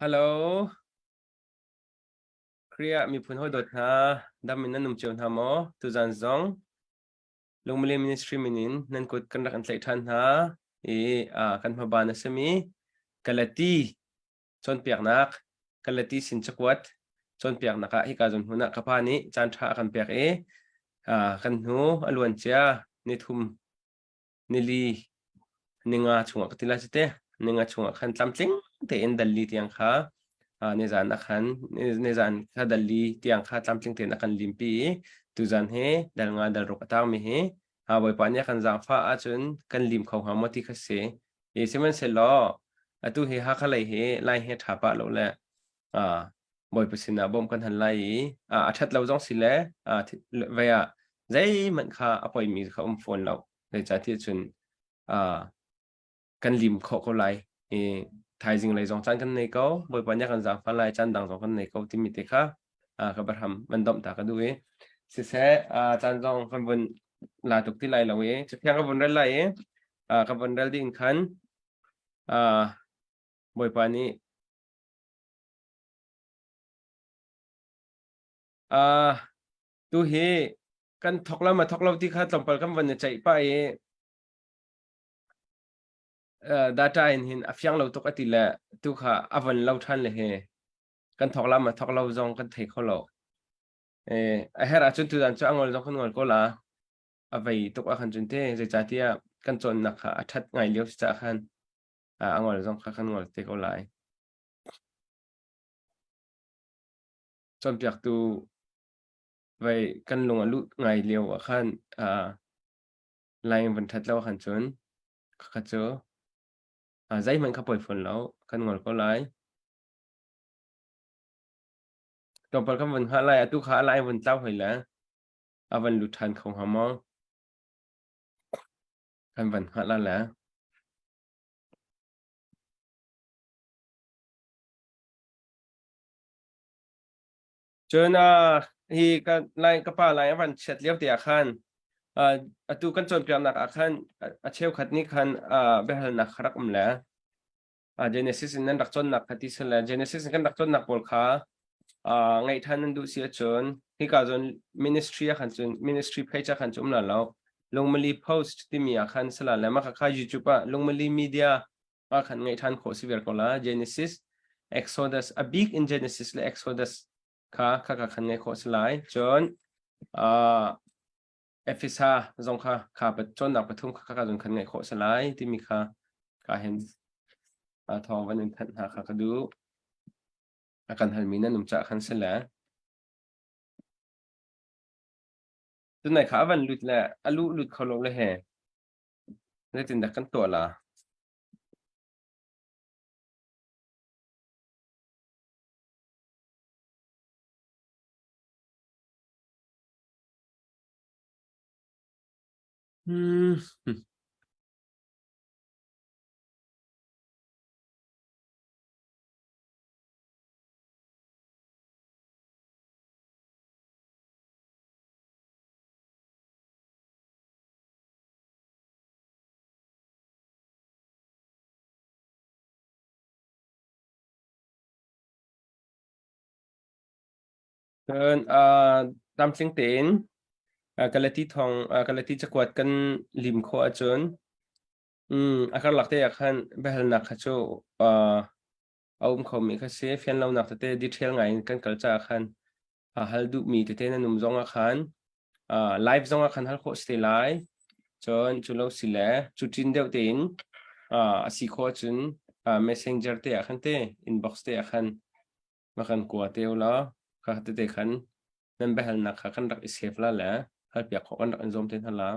ฮัลโหลเครียมีพูนโฮดดฮะดามินนันนุ่มเจียวทามอตุจันซองลงมาเรียนมินิสทรีมินินนันกดกันรักอันใส่ทันฮะกันมาบานะสมีกัลตีชนเปียกนักกัลตีสินจักวัดชนเปียกนักฮิกาจนหุนักพานิจันทรากันเปียกกันหูอลวนเจียนิทุมนิลีนิงาชงกติลาสเตนิงาชงกันตามจริงเตอินดัลลีที่ยังค่ะnizan akan nizan kadali tiang kha tlamtling ten akan limpi tuzan he dal nga dal rok atang mi he boy panya kan zang fa a chun kan lim khaw ha moti kha se e semen se lo atu he ha khalai he lai he thapa lo la a boy pasina bom kan han lai athat lo jong sile veya zai man kha apoi mi kha phone lo le cha thi chun kan lim kho ko lai e thai jing lai jong chan kan nei ko boi pa nya kan za fa lai chan dang jong kan nei ko ti mi te kha ka bar ham man dom ta ka du e se chan jong kan bun la tuk ti lai lo e che kyang ka bun ral lai e ka bun ral ding khan boi pa ni tu he kan thokla ma thoklo ti kha tlompal kam ban chai pa e data in hin afyang lo tok atila tu kha avan lo than le he kan thokla ma thoklo jong kan thei kholo a hera chun tu dan chu angol jong khon ngol ko la avei tok a khan chun te je chatia kan chon na kha athat ngai liop cha khan angol jong kha khan ngol te ko lai chon piak tu vei kan lung alu ngai liu a khan lai van that lo khan chun kha chu zai man kha poi phon lo kan ngol ko lai to par kan van ha lai tu kha lai van tlau hoi la avan lu than khong ha mo kan van ha la la chun hi kan lai ka pa lai van chet liop ti a khan tu kan chon piam nak a khan a cheu khat ni khan behal nak kharak la Genesis in nan rak chon nak khati sala Genesis kan rak chon nak pol kha ngai than nan du sia chon hi ka zon ministry a khan chun ministry page a khan chum la lo longmali post ti mi a khan sala la ma kha kha youtube a longmali media a khan ngai than kho si ver ko la Genesis Exodus a big in Genesis le Exodus kha khan ngai kho slai chon Ephesa zong kha pa chon nak pathum kha zon khan ngai kho slai ti mi kha hen thong van in than ha kha du akan halmina num cha khan sela tu nai kha van lut la alu lut kholo le he le tin da kan to la kan tam tling ten kalati thong kalati chakwat kan lim kho a chon akar lakte akhan behal nak khacho aum kho mi kha se fian lo nak te detail ngai kan kalcha khan hal du mi te na num zong a khan live zong a khan hal kho stay lai chon chulo sile chutin deuh te in si kho chun messenger te a khan te inbox te a khan ma khan kwa te la kha te khan nan behal nak kha khan rak escape la la hal piak kho kan rak an zom ten hala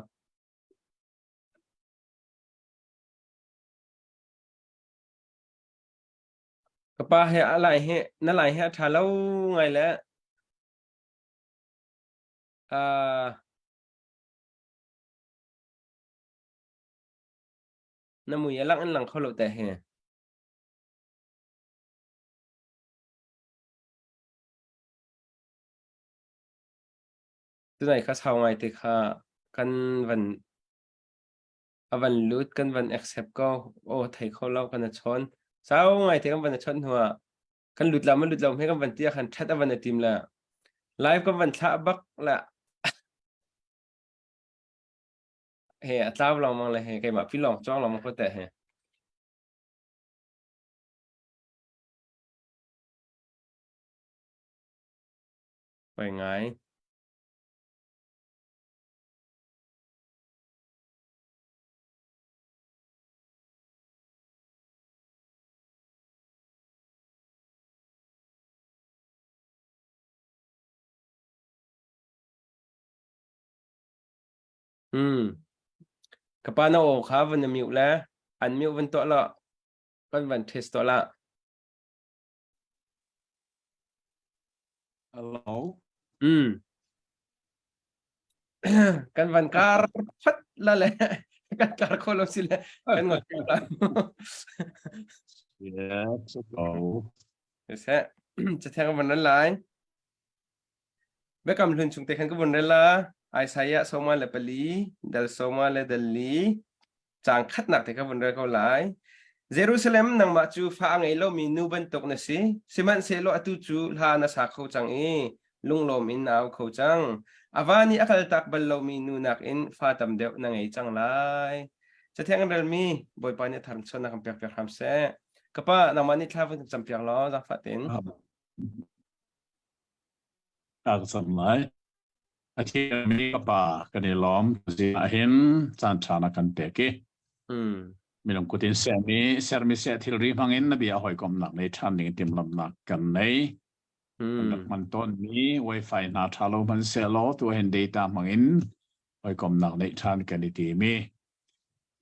kapa he alai he na lai he tha lo ngai la na mu ya lang an lang kho lo te he tu nai kha sau ngai te kha kan van avan lut kan van accept ko o thai kho lo kan chon sau ngai te kan van chon huwa คันหลุดเรามันหลุดเราให้กันวันเตี้ยคันชัดวันทีมละไลฟ์กันวันชาบักละเฮ้อัตราลองมองเลยเฮ้ใครมาพี่ลองจ้องลองมองก็แต่เฮ้ไปไงกับป้าโนโอครับวันมิวแล้วอันมิววันตัวละกันวันเทสตัวละ Hello. กันวันการพัดละเลยกันการโคลอสิเลยกันงดกันละ Yes. Hello. ใช่จะแทงกันวันนั้นไลน์เมื่อกำลังชุงเตะกันก็วันนั้นละไอซายะโซมาเลเปลีเดลโซมาเลเดลีจางคัดหนักเตะกันวันนั้นเขาไลน์เยรูซาเล็มนังมาจูฟ้าไงเรามีนูบันตกนะสิสิมันเซโลอตุจูลานาสาเขาจังลุงลมอินเอาเขาจังอาวานี่อักลตักบัลเรามีนูนักอินฟาตัมเดวนังไงจังไลจะแทงกันเรื่องมีบอยปานี่ทำชนนักเปียกเปียกทำเสก็ป้านางมันนี่ท้าวันจำเปียกล้อจากฟาติน Agsamlai. Ati mi pa kanilom si ahin san chana kan teki. Minum kutin sermi se thilri mangin nabi ahoy kom nak nei chan ning tim lam nak kan nei. Nak man ton mi wifi na thalo man se lo tu hen data mangin hoy kom nak nei chan kan ti mi.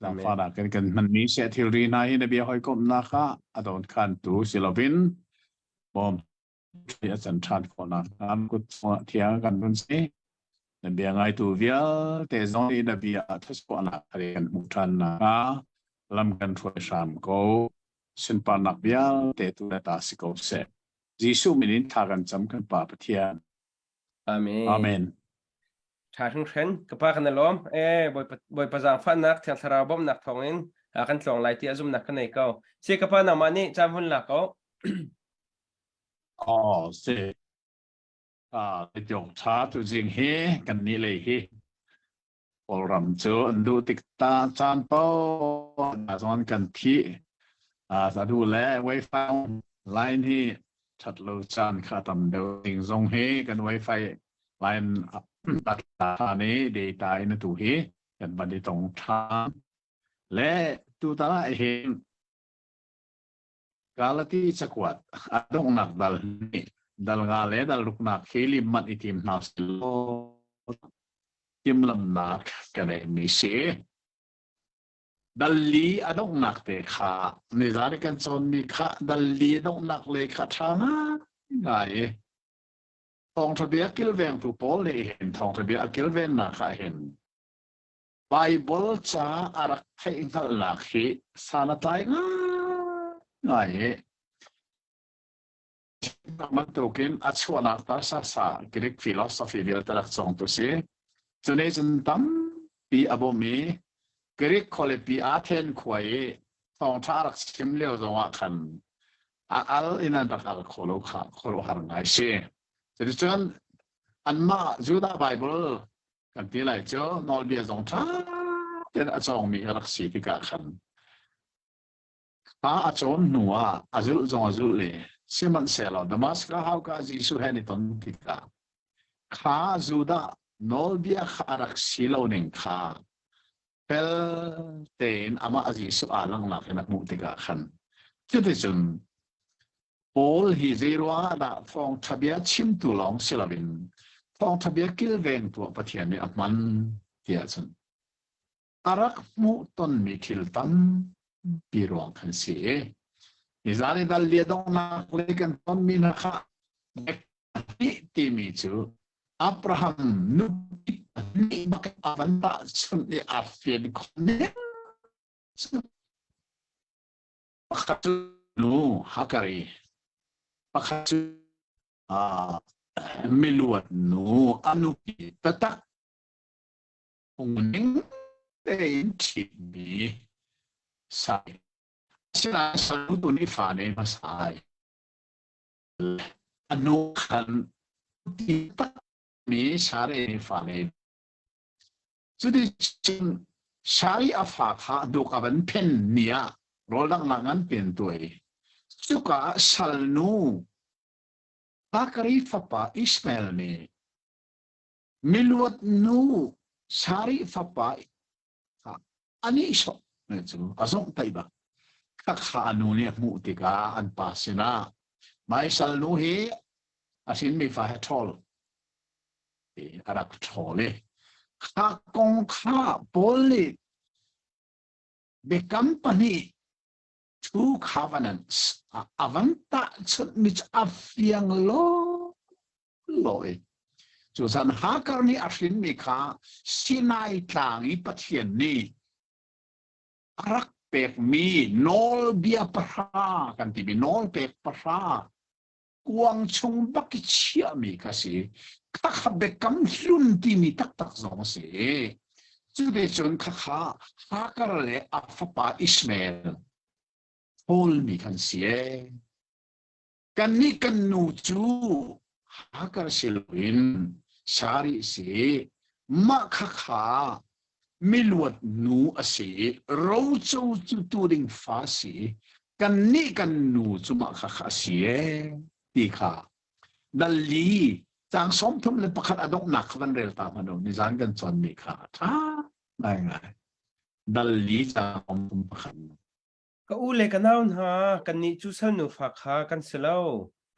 Lang fa da kan man mi se thilri na hi nabi ahoy kom naka adon kan tu silovin bomที่อาจารย์ชาติคนนั้นก็เที่ยงกันบนสินั่นเบียงไงตัวเวียแต่ตอนนี้นั่นเบียทุกคนอะไรกันมุทันนะลำกันช่วยสามก็สินปานักเบียแต่ตัวตาสิกเสกยิสุมินินทากันจำกันป่าเทียนอาเมน อาเมนชาทั้งเช่นกับป้ากันล้อมบอยประจังฟันนักเทียนสระบมนักทองอินอากันส่งไล่ที่อาจุมนักกันไหนก็เชื่อกับป้านามานี่จำหุ่นหลักก็อ๋อสิจงชาตัวจริงเฮกันนี่เลยเฮพอรำเจออันดูติดตาจานเป้าสอนกันที่สะดูแลไวไฟไลน์ที่ชัดโลจานข้าทำเดียวสิ่งทรงเฮกันไวไฟไลน์ตัดตานี้เดต้าอินตัวเฮกันบันทึกตรงทางและตัวตาเห็นกาลที่สกวัดอาดงนักดัลนี่ดัลกาเลดัลลุกนักเฮลิมันอิติมนัสโลทิมลำนักกันเองมิเชดัลลีอาดงนักเตะขาในสารกันโซนมีขาดัลลีดงนักเลยขาชานะไงทองทะเบียกิลเวนผู้ปอลเลยเห็นทองทะเบียกิลเวนนักเห็นไบเบิลจ้าอารักให้อินทัลลักฮีสานตายไงมันตุกินอัจฉริยะตาสาสากรีกฟิโลโซฟีเวลตรักส่งตัวเสียจนในจันทัมปีอโบมีกรีกคอลปีอาเทนควยทองทารักชิมเลี้ยวจงว่าขันอัลอินันตักอัลโคโลหาร์ไงเช่จะดิฉันอันมาจูดาไบเบิลกันที่ไรเจ้านอลเบียจงท่าเดินอาจงมีรักสีที่กาขันอาจงหนัวอาจุลจงอาจุลเลยสิมันเสลดมาสกาฮาวกาจิสุเฮนิตันติกาข้าจูดานอลเบียขารักสีเหล่านึงข้าเพลเตนอามาจิสุอาลังนักนักมุติกาขันจุดที่จนโอลฮิเซรัวดาฟองทะเบียชิมตุลองศิลปินฟองทะเบียกิลเวนตัวปะเทียนนี่อัมันเทียจนอารักมุตันมิคิลตันปีรวงขันเสียนิสานิดัลเลียดงนักเลกันตันมินะค่ะเด็กนี่ที่มีจูอับราฮัมนุบินี่บักอาวันตาสุนนี่อาฟินคนนี้ปักจุนูฮักการีปักจุมิลวนนูอนุปีตะตักองนิงเต็นทิบีใส่ฉันสรุปตัวนี้ฝันเองมาใส่ อนุขันที่ตัดมีสารีฟ้าเลยจุดที่สารีอาฟ้าข้าดูกับเป็นเพนเนียรอลังลังเป็นตัวสุกาสัลนูปากรีฟ้าป้าอิสมาเอลนี่มิลวดนูสารีฟ้าป้าอันนี้ชอบเนี่ยจูอาสงไตบ้าข้าขานูเนี่ยมุติกาอันปัสนาไม่สัลนูเฮอาศินมีฟ้าทอลอารักทอลเลยข้ากงข้าบอลเบคัมปานี two covenants อาวันตะชุดมิจอาฟียงโลจูสันหาการนี้อาศินมีข้าสินายต่างอีปัจเจียนนี้อารักเปกมีโนลเบียปรากันที่มีโนลเปกปรากวางชงบักเชียมีกสิข้าขับเบกำลุนที่มีตักตักสองเสียจุดเด่นข้าหาการเลยอัฟปาอิสมาเอลโฮลมีกันเสียกันนี้กันนูจูหาการเชลวินสาริเสียมาข้ามิลวดนูอสีเราจูจุตูดิงฟ้าสีกันนี้กันนูจุมาข้าเสียตีข้าดัลลีจางสมทุมเลยประคัดอดงหนักวันเรลตามมาดูนิจานกันจนมีข้าท่าไม่ไงดัลลีจางสมทุมประคัดก็อูเลกันเอาหากันนี้จูเซลนูฝากหากันเสลา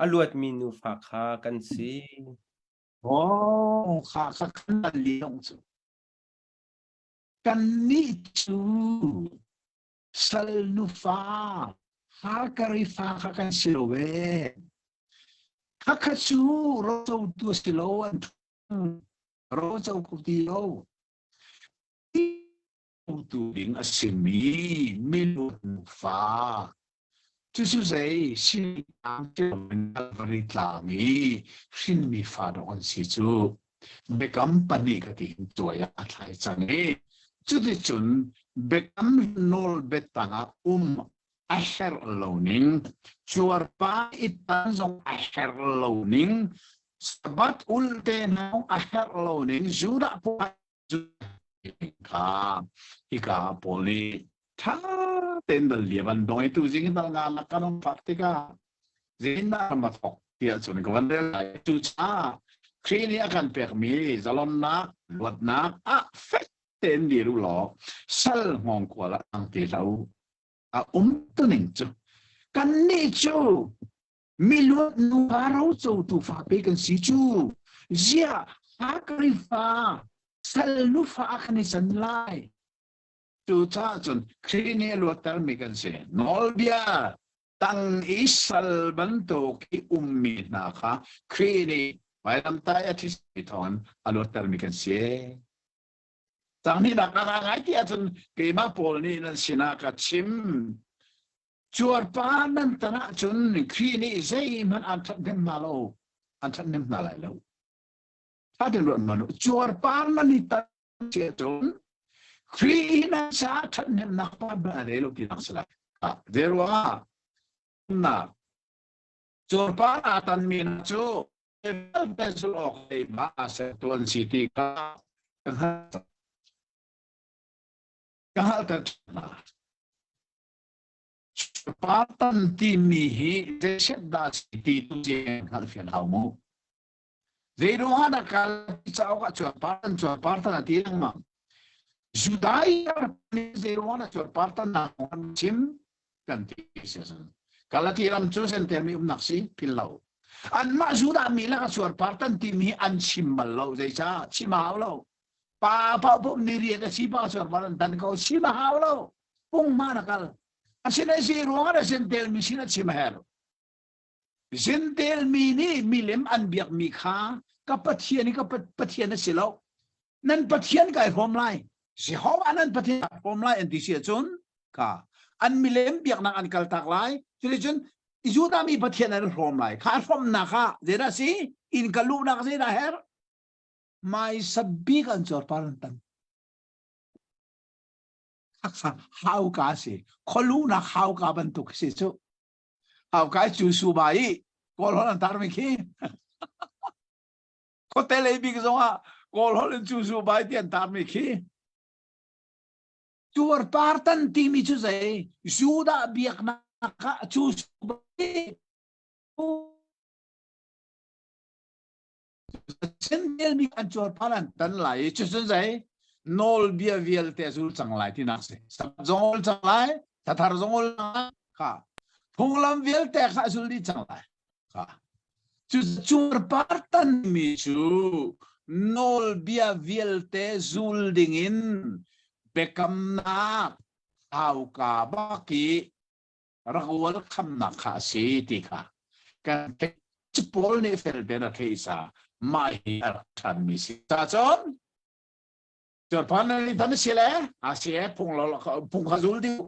อลวดมีนูฝากหากันสิโอ้ข้าขันดัลลีลงจูกันนี้จูเซลนูฟ้าหาการิฟ้าข้ากันสิโลเวข้าชูเราจะตัวสิโลอันเราจะกุฏิโลตัวดิ่งอสิมีมิลุนฟ้าจุดสุดท้ายสิ่งต่างที่มันบริตามีสิ่งมีฟ้าดอนสิจูเบกัมปนิกติหินตัวยาไทยจังเอจุดที่จุนเบกัมโนลเบตังอาเฮร์โลนิงชัวร์ป้าอิตันซงอาเฮร์โลนิงsabat ulte nau aher lo ning juda po ika poli tha ten dal liaban dong itu jing dal nga lakanong faktika zinda matok tia chun ko van lai tu cha khrini akan pek mi zalon na luat na a fet ten di ru lo sal ngong ko la ang ti lau a tu ning chu kan ni chuมิลวดนูพาเราจะตูฟ้าเปกันสิจูเจียฮักริฟ้าสลนูฟ้าคันนี้สันไลจูจ้าจนครีเนลวดตามีกันเสียนอลเบียตั้งอิสลบันโตกีมีนะคะครีเนไปลำตายอาทิตย์ทอนอลวดตามีกันเสียจากนี้ดักอะไรที่จนเกี่ยมาโพลนี่นั่นสินากัดชิมชัวร์ป้านั่นตระจนครีนี่ใจมันอันทัดเดิมมาแล้วอันทัดเดิมมาแล้วถ้าเดินรถมันชัวร์ป้านั่นนี่ตัดเจ้าจนครีนั่นชาทัดเดิมนักป้าบ้านเรื่องที่นักสลายเดี๋ยวว่าน่ะชัวร์ป้าตันมีนะจูเป็นสุลอกในบ้านเซตุนซิตี้ก็ตัดนะSpartan timihi deset das itu yang halfian haumu. Zero ada kalau cakap Spartan nanti yang mang. Judaya zero ada Spartan nak sim ganti season. Kalau tiram cusen termi naksi pilau. An mak sudah mila Spartan timihi an simbalau zaica simaulau. Pa pun diri ada siapa Spartan dan kau simaulau. Pung mana kal? Asina si ruang sentel misina simahero. Sentel mini milim an biak mikha kapatian ni kapatian na silo. Nan patian kay homlay. Si hawa nan patian homlay and disiyatsun ka. An milim biak nang an kaltaklay. Silitsun ijuda mi patian na homlay. Ka hom na ka. Zera si in kalu na kasi na her. May sabikan sor parantan. How kasi, koluna how ka bantuk si so. How ka chusu bai, Call hol tar mi khi có tele big zonga call hol chu chu bai tian tar mi khi chuar partan ti mi chu zai juda biak na ka chu sen del mi kan chuar paran tan lai chu chu zai nol bia vial te zul chang lai ti nak se sam zol chang lai ta thar zol ka phunglam vial te kha zul di chang lai ka chu chuar partan mi chu nol bia vial te zul dingin bekam na au ka ba ki rawal kham na kha si ti kha kan ke chpol ne fel be na theisa mai ar than mi si ta chon chor pan ni tan si le a si e phung lo phung kha zul diu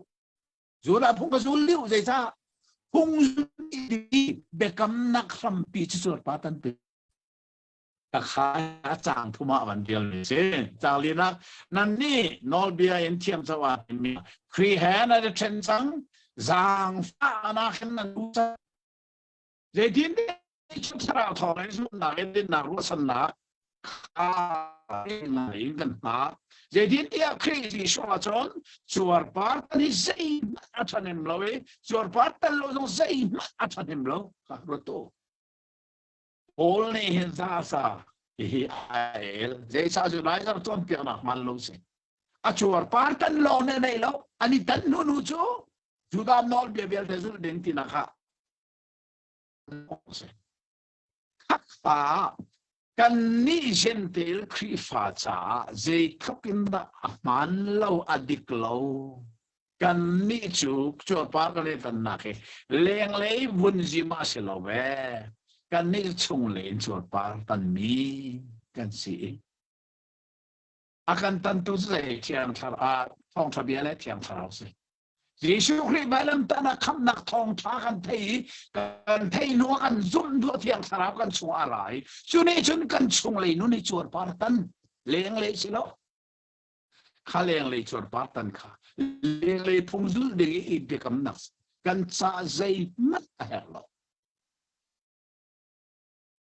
zula phung kha zul diu zai sa phung di bekam na kham pi chor pa tan pe ta kha chang thuma wan dial ni se chang li na nan ni nol bia in thiam sawa mi kri ha na de chen chang zang fa na khen na du sa je din de chu tra tho le su na de na ru san na a na in kan na je din dia kri ji shwa chon chuar par ni sei a chanem lo e chuar par tan lo zong sei a chanem lo ka ro to all ne hin sa sa hi ai je sa ju lai sa ton pi na man lo se a chuar par tan lo ne nei lo ani tan nu nu chu ju da nol be bel te zul ding ti na kha khắc phá kan ni gentle kri fa cha je khapin da man lo adik lo kan ni chu chuar par ka le tan na ke leng le vun ji ma se lo ve kan ni chung le chuar par tan mi kan si akan tan tu se tiang thar a thong thabia le tiang thar se Giêsu Christ bài làm ta na khăm nặc thong thá kan thấy nó kan zoom đua thiang thar kan chung alai chu ne chun kan chung le nu ni chuar par tan leng le si lo kha leng le chuar par tan kha leng le phung zul de i be kam nak kan cha zai mat a lo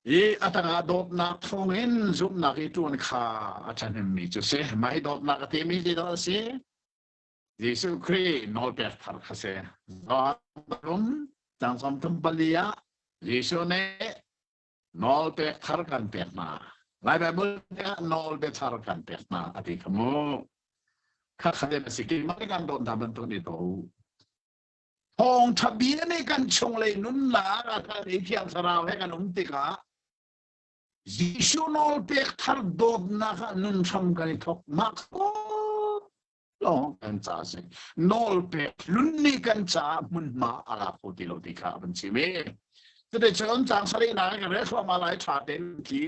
e atanga dot na thong in zoom na ki tun kha athan mi chu se mai dot na ka te mi de do se Giêsu Christ nol pe thar kha se rum tang som tum balia Giêsu ne nol pe thar kan pe na lai Bible ne nol pe thar kan pe na ati kamu kha kha de siki ma kan don ta ban to ni to Hong thabia ne kan chung le nun la ka tha ni thiam sarao he kan ti ka Giêsu nol pe thar dod na nun tham kan thok ma ko lo kan cha se nol pe lun ni kan cha mun ma ala ko ti lo ti kha ban chi me te de chon chang sari na ka re khwa ma lai tha den ki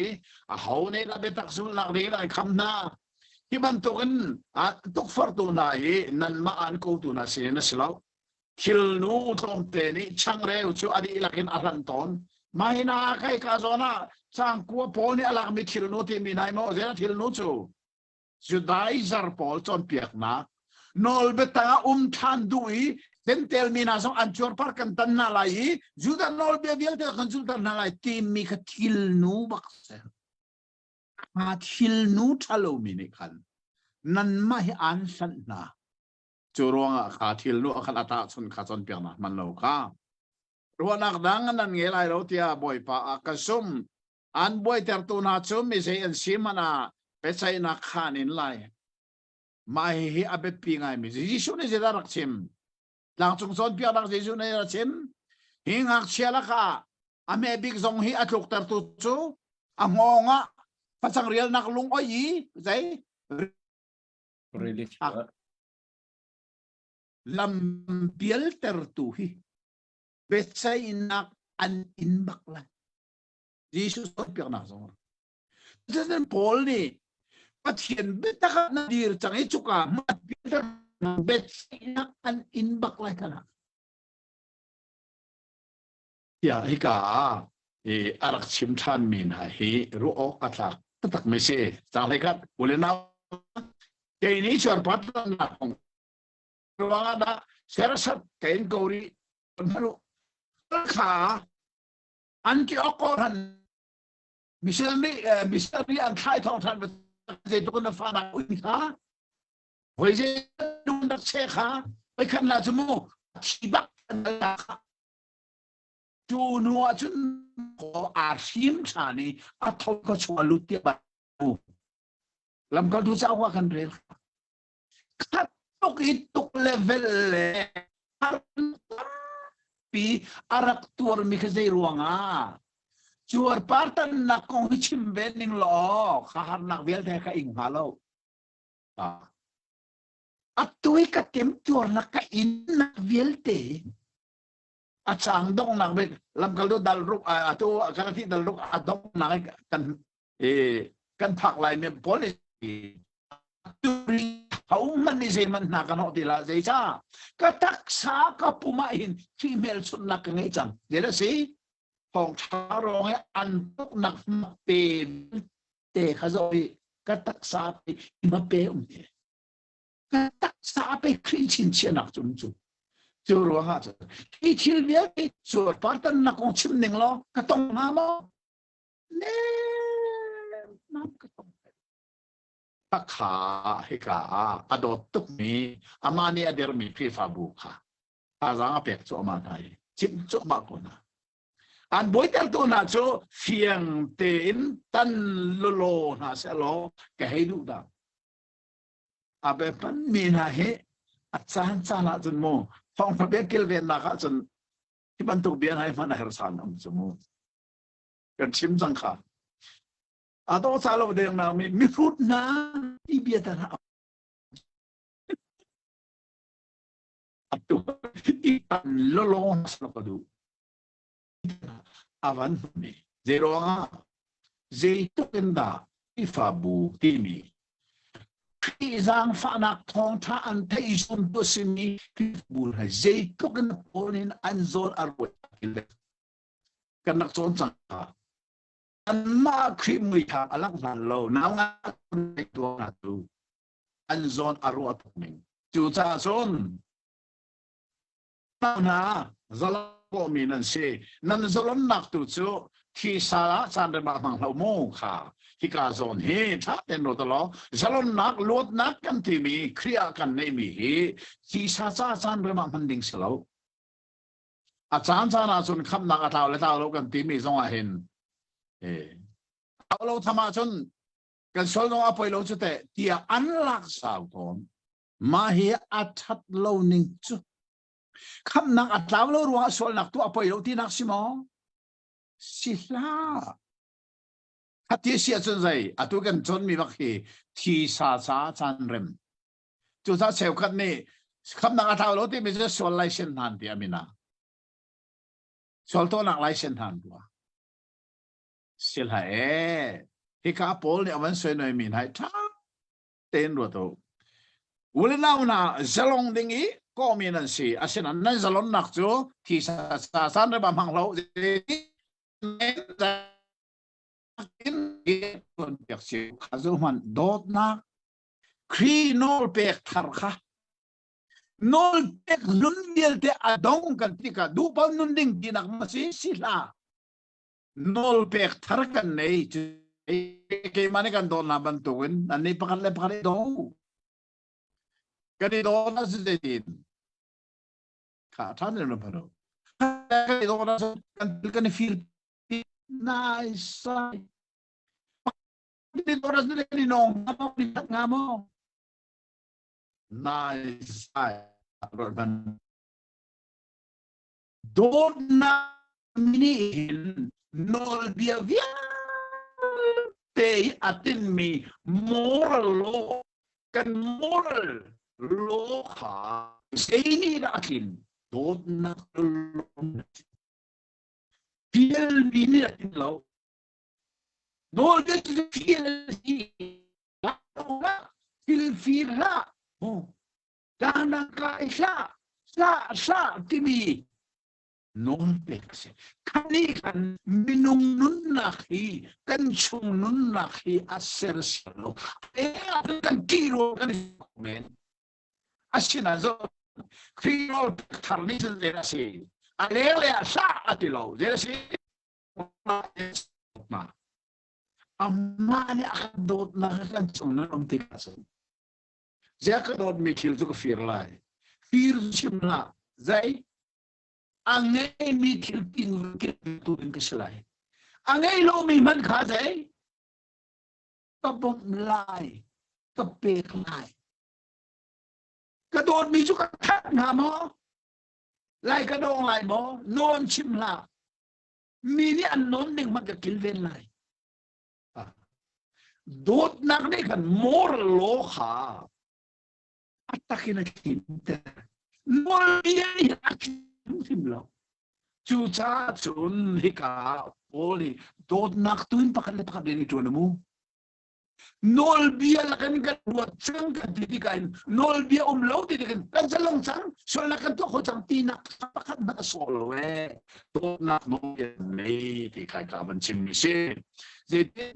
a ho ne la be tak sul na ri lai kham na ki ban to kan a tok far tu na hi nan ma an ko tu na se na slo khil nu thom te ni chang re chu adi lakin aran ton mai na kai ka zona chang ko pol ni ala mi khil nu ti mi nai mo ze khil nu chu Judai zar pol chon piak na nol beta than dui den tel mi na song an chor par kan tan na lai juda nol be biel te kan sul tan na lai ti mi ka thil nu bak se ma thil nu thalo mi ni khan nan ma hi an san na churonga kha thil nu khan ata chun kha chon piak na man lo kha ruanak dang nan nge lai ro tia boy pa ka sum an boy ter tu na chum mi se en simana pesai na khanin lai mai hi abe pingai mi Giêsu ne je darak chim lang chung son pia dak Giêsu ne ra chim hingak chiala kha ame big zong hi atlok tar tu chu amonga pasang real nak lung oi zai really lam piel ter tu hi pesai nak an in bakla Giêsu son pia na zong Then Paul ni pathian beta ka na dir chang ichuka mat beta bet ina an inbak lai kana ya hika e arak chim than min ha hi ru o katla tak me se chang lai kat ulena ke ni chor pat na hong ruanga da serasat kain gori naru kha อันที่ออกก่อนมิสเตอร์อันท้ายทองท่านเจตุกันฟ้าหนักอุ้ยค่ะเฮ้ยเจตุกันเสกค่ะไปขันลาจมูกที่บักกันละค่ะจูนัวจุนขออาชีพชานีอัฐก็ชวนลุติบัตลำก็ดูเจ้าว่ากันเรื่องขัดตุกตุกเลเวลเลยปีอารักตัวมีแค่ใจรวงจวดปาร์ตันนักคงชิมเบนนิงล้อข้าหนักเวลแท้ก็อิงฮาโลอัตุยก็เต็มตัวนักก็อินนักเวลเตอาจารย์ดงนักเวลลำก็ดูดัลรุกตัวการที่ดัลรุกดงนักกันผักลายเมียน policy เขามันนี่เซมันนักกันหอดีละเจ้าก็ทักษะก็ปุ่มอินฟีเมลสุดนักไงจังเดี๋ยวสิของชาวโรงให้อันตุกนักมาเป็นเตะข้าจะก็ทักษะไปมาเป็นก็ทักษะไปครีชินเชียนักจุนจุจูรัวฮะจ้ะที่ทิลเวียที่ส่วนปาร์ตันนักของชิมหนึ่งล้อก็ต้องมาโมเน่น้ำก็ต้องตักขาให้กาอดตุกมีอามานี่อเดอร์มีพรีฟาบุค่ะอาจารย์เปียกจู่มาได้ชิมจู่มากกว่านะอันบ่อยแต่ตัวน่ะจู่เฟียงเต็นตันโลน่ะเสลอแกให้ดูดังอาเบปันมีนะเฮอาจารย์สานจนโมฟองพระเบียกิลเวนนักจนที่บรรทุกเบียนให้มันเฮรสานอันจมูกกันชิมจังค่ะอาตัวสาวเราเดินมามีพูดนะที่เบียดนะอัตุอีตันโลโลนัสโลกดูอาวันนี้เจโรงาเจตุกันดาที่ฟาบูที่มีที่จางฟ้านักทองท่าอันที่สุนทรสิมีที่บูให้เจตุกันพอนินอันโซนอารมณ์กิเลสกันนักโซนสังฆาอันมาครีมมือทางอลังนันโลน้ำงาในตัวนัดูอันโซนอารมณ์ทุกนิ่งจูจ่าโซนนั่นนะจลก็มีนั่นสินั่นจลนักตุจูที่สาระสันเดบามังเราโม่ค่ะที่กาโซนเฮถ้าเป็นรถล้อจลนักลวดนักกันที่มีเคลียร์กันในมีที่สาระสันเดบามันดิ่งสลาวอาจารย์สาระส่วนคำนักอัตราและตาโลกันที่มีสองเห็นเอาเราทำมาจนกันส่วนเราไปเราจะแต่ที่อันลักษาก่อนมาเหียอัดทัดเราหนึ่งจุดคำนักอัตราเรารู้ว่าส่วนนักตัวไปเราที่นักสิมอสิลาฮัตที่เสียจนใจอัตุกันจนมีบักฮีที่สาสาจันเรมจุดที่เสียกันนี่คำนักอัตราเราที่มีจะส่วนไลเซนทันที่อามินาส่วนตัวนักไลเซนทันตัวสิลาฮิคาโปลเนี่ยมันสวยหน่อยมีนให้ทั้งเต้นรัวตัวอุลนาอุนาจะลงดิ่งอีก็มีนั่นสิอาศัยนั้นจะลงนักจูที่สาสารระบำหังเราจะกินคนเปียกสิข้าจะมันโดดนักครีโนลเปียกทาร์ค่ะโนลเปียกนุนเดียร์เตอดงกันที่กาดูปนุนดิ่งที่นักมาสิลาโนลเปียกทาร์กันเนี่ยKemana kan doon nabantuin? Ani pakali do. Kani doon na sidin. Katan na ba do? Kani doon na kantil kan feel nice. Kani doon na sidin nong nga mo. Nice. Doon na minihin nol biya They atin mi moral law kan moral law ha sa ini na akin doon na feel bini natin law doon na feel na dahil ka isa sa timi non pekse kanikan minung nun naki kan chung nun naki aser salo kan tiro kan men asina zo kiro tarnisan dera si alele asa atilo dera si amma ni akadot na kan sunan tikaso ja kadot mikil zu fir lai fir shimla zai angai mikil ting tu bin kislai angai lo mi man kha zai tabom lai tapek lai kadot mi zu ka khat na mo lai kadong lai mo non shimla mi ni an non ning mag kilven lai dot nak ni kan mor lo kha atakin kita mor dia akin lo chu cha chun hika oli dot nak tuin pakan ni tu namu nol bia lakan kan buat sang kan didikan nol bia lo didikan kan salong sang sol lakan to ko sang tinak pakan na sol we dot nak mo nei di kai ka ban chim ni se jadi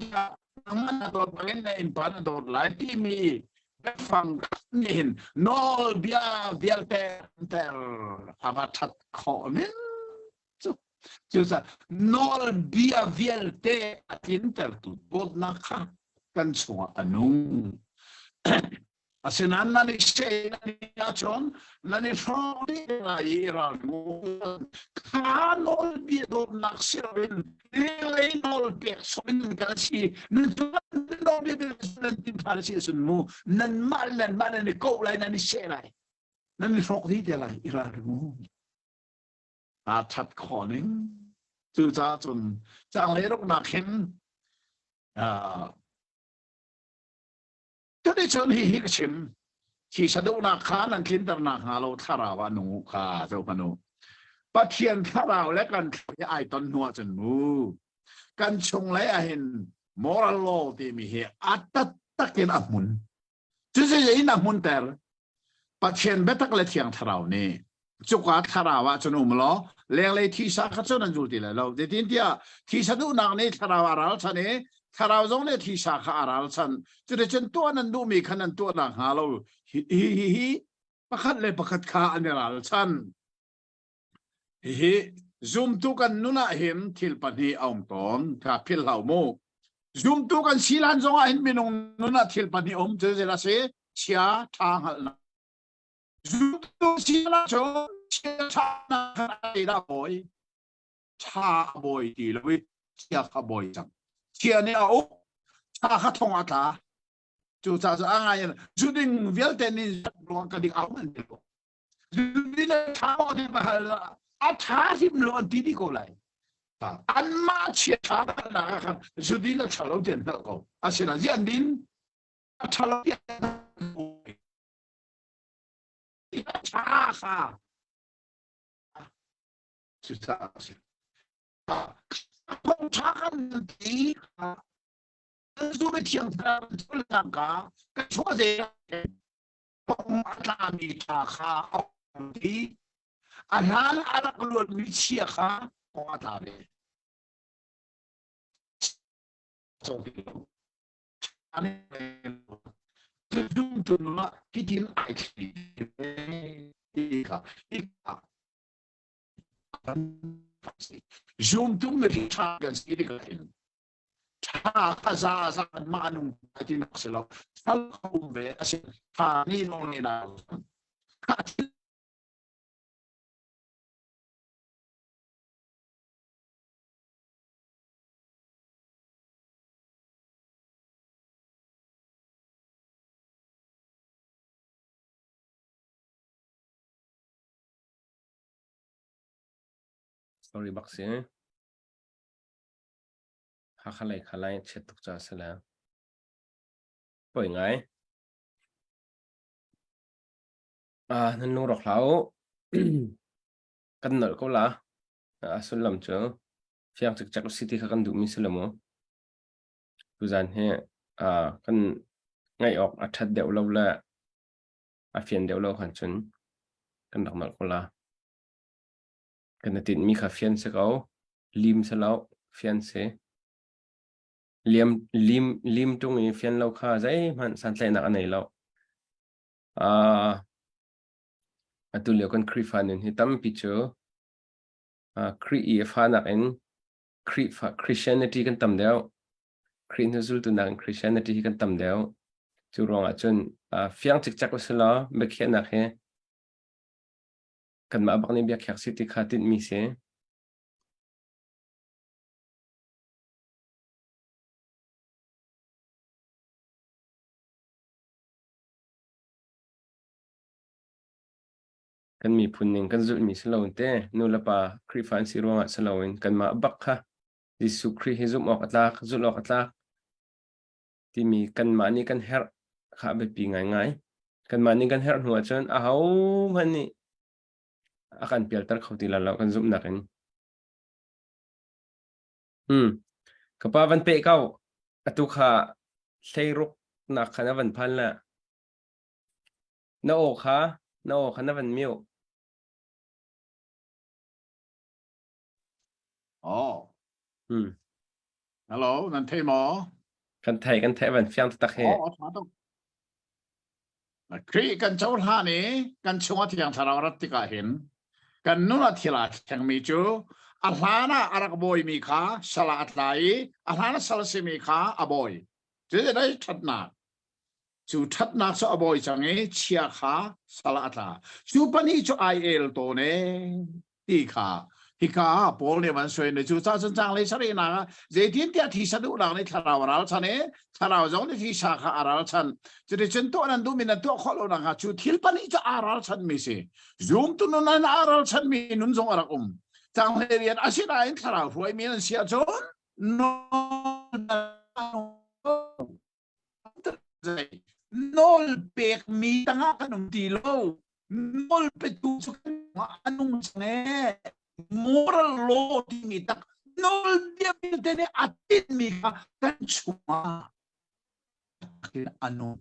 naman ato pengen na impan ato lagi mi befang nin nol bia ter abatat komen就是nol bia te atinter tu bod nakha kan chunga anung asinan na ni say na ni achon na ni frodi na iran mo kanol bia do naksirin nilay nol bia soin kasi nol bia din para siya sun mo nan mal ni ko lai na ni say lai na ni frodi de lai iran mo chat calling tu cha chun chang le rok na khen Jadi chun hi chim chi sadu na khan an kin tar na halo tharawa nu kha zo panu pathian tharaw le kan ai ton nuwa chun mu kan chung le a hin moral law ti mi he atat takin amun chu se ye na mun ter pathian betak le thiang tharaw ni chuka tharawa chun lo leng le thi sa kha chun an jul ti le lo de tin tia thi sadu na ni tharawa ral chane tharaw zong le thi sa kha aral chan chu de chen to nan du mi khan an to na ha lo hi pakhat le pakhat kha an ral chan hi zoom tu kan nuna him thil pani aum ton ka phil lau mo zoom tu kan silan zong a hin minung nuna thil pani om je la se chia thang hal na zoom tu silan cho chia tha na ai da boy cha boy ti lo wi chia kha boy chang chia ni a o cha kha thong a ta chu cha sa nga yen juding vel ten ni lo ka ding au man lo juding cha mo di ba a cha sim lo ti di ko lai an ma chia cha na kha juding la cha lo ten da ko a sin a jian din a cha lo ya cha kha chu cha không chắc gì dù cái chuyện là tôi làm cả cái số gì không làm gì cả khá ông thì anh là cái luật bị chia khá không làm gì rồi anh tôi dùng từ nó cái tiếng ai thì cả zoom tu meri cha gan sidi kan cha kaza za manung ati nakselo sal khumbe asin ha ni no ni na sorry baksi khalai chet tuk cha sala poi ngai nan nu rok lau kan nol ko la sun lam cho fiang chak chak city kha kan du mi selamo tu zan he kan ngai ok athat deu lo la fian deu lo khan chun kan dak nol ko la kan tin mi kha fian se kau lim se lau fian se lim tung i fian lo kha zai man san tlai na anei lo atul yo kan kri fan in hitam picho kri e fan en Christianity กันต่ำเดียวคริสต์นุสุลตุนัง Christianity กันต่ำเดียวจูรองจนฟียงจิกจักอุสลาเบกเขียนนักเฮกันมาบักนี่เบียกขักสิติขาติดมีเสกันมีพุนหนึ่งกันจุดมีสลาวนเต้นูละปาคริฟันสิรวงสลาวนกันมาบักค่ะดิสุคริฮิซุมออกอัตลักจุดออกอัตลักที่มีกันมานี่กันเฮร์ข้าไปปีง่ายกันมานี่กันเฮร์หัวจนมันนี่akan filter kau tilalaw kan zoom nakin kapavan pe kau atukha thayruk na khanavan phalna na o khanavan miu hello nan thei mo kan thai van fyang tak he kri kan chaw ha ni kan chunga thiang tharawarat ti ka hin kan nuna thila thang mi chu alhana arak boy mi kha sala atlai alhana salasi mi kha aboy je dai thatna chu thatna so aboy change chia kha sala atla chu pani chu il to ne ti kha hika pol ne man soi ne chu cha chan chang le sari na je tin tia thi sadu na ne tharawaral chane tharaw jong ne thi sha kha aral chan je chen to nan du min to kholo na ha chu thil pani chu aral chan mi se zoom tu non nan aral chan mi nun jong arak chang le rian asina in tharaw huai mi an sia chon no nol pek mi tanga kanum ti lo nol pe tu chu anung ne moral law ding itak nol dia tene atin mi kan chuma anu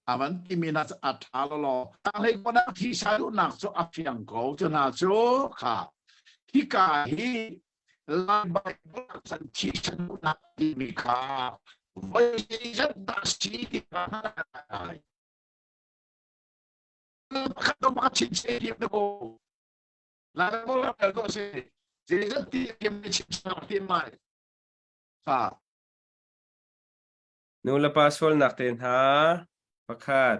avan timina atalo tale kona thi salu nak so afiang ko chuna so kha hika hi la bai san chi salu nak mi kha voi jat das chi ki ka ka ma chi che ko la bola ko se je ti ke me chi sa ti mai ha nula paswal nakten ha pakhat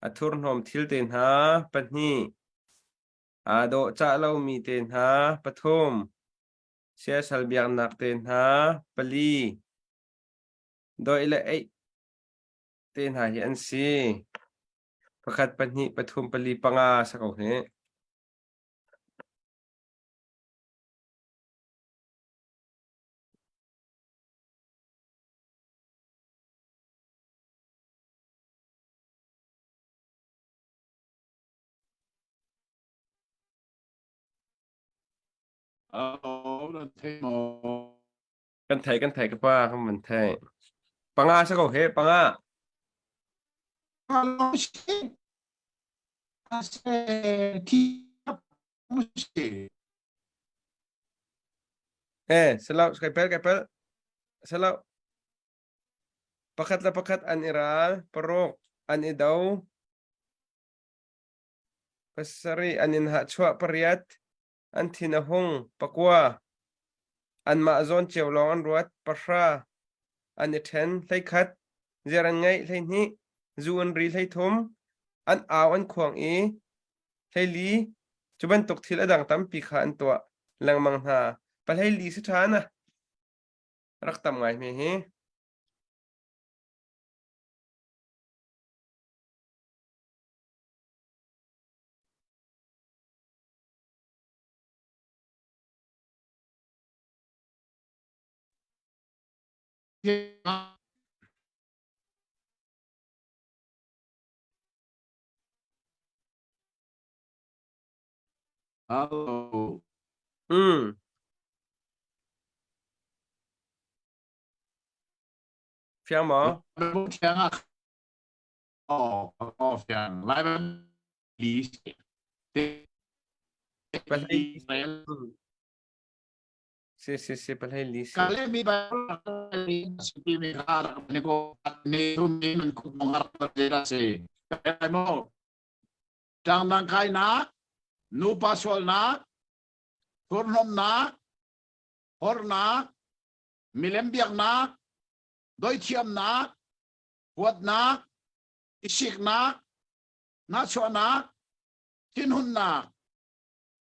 athur nom thil ten ha panhi ado cha lo mi ten ha pathum sia salbiak nakten ha pali do ila ai ten ha hi an si pakhat panhi pathum pali panga sa ko he nan thei mo kan thai ka pa kham man thai panga sa ko he panga hello shi ase ti musti salau kapel salau pakat an iral parok an idaw pasari an inha chwa pariat an thinahong pakwa an maazon chewlong an ruat pasra an ithen laikhat zeran ngai laini zu an ri lai thum an aw an khwang e laili chuban tok thil adang tam pi kha an to langmang ha palhai li sa thana raktam ngai me he hello phiang mo phiang à phiang lại bên lý palhai se palhai li se kali mi ba sepi mi har ni ko ni tu mi man ko ngar perdera se kaya mo tang nang kai na nu paswal na turnom na hornak milembiaknak doi thiamnak huatnak isiknak nachuanak tinhunnak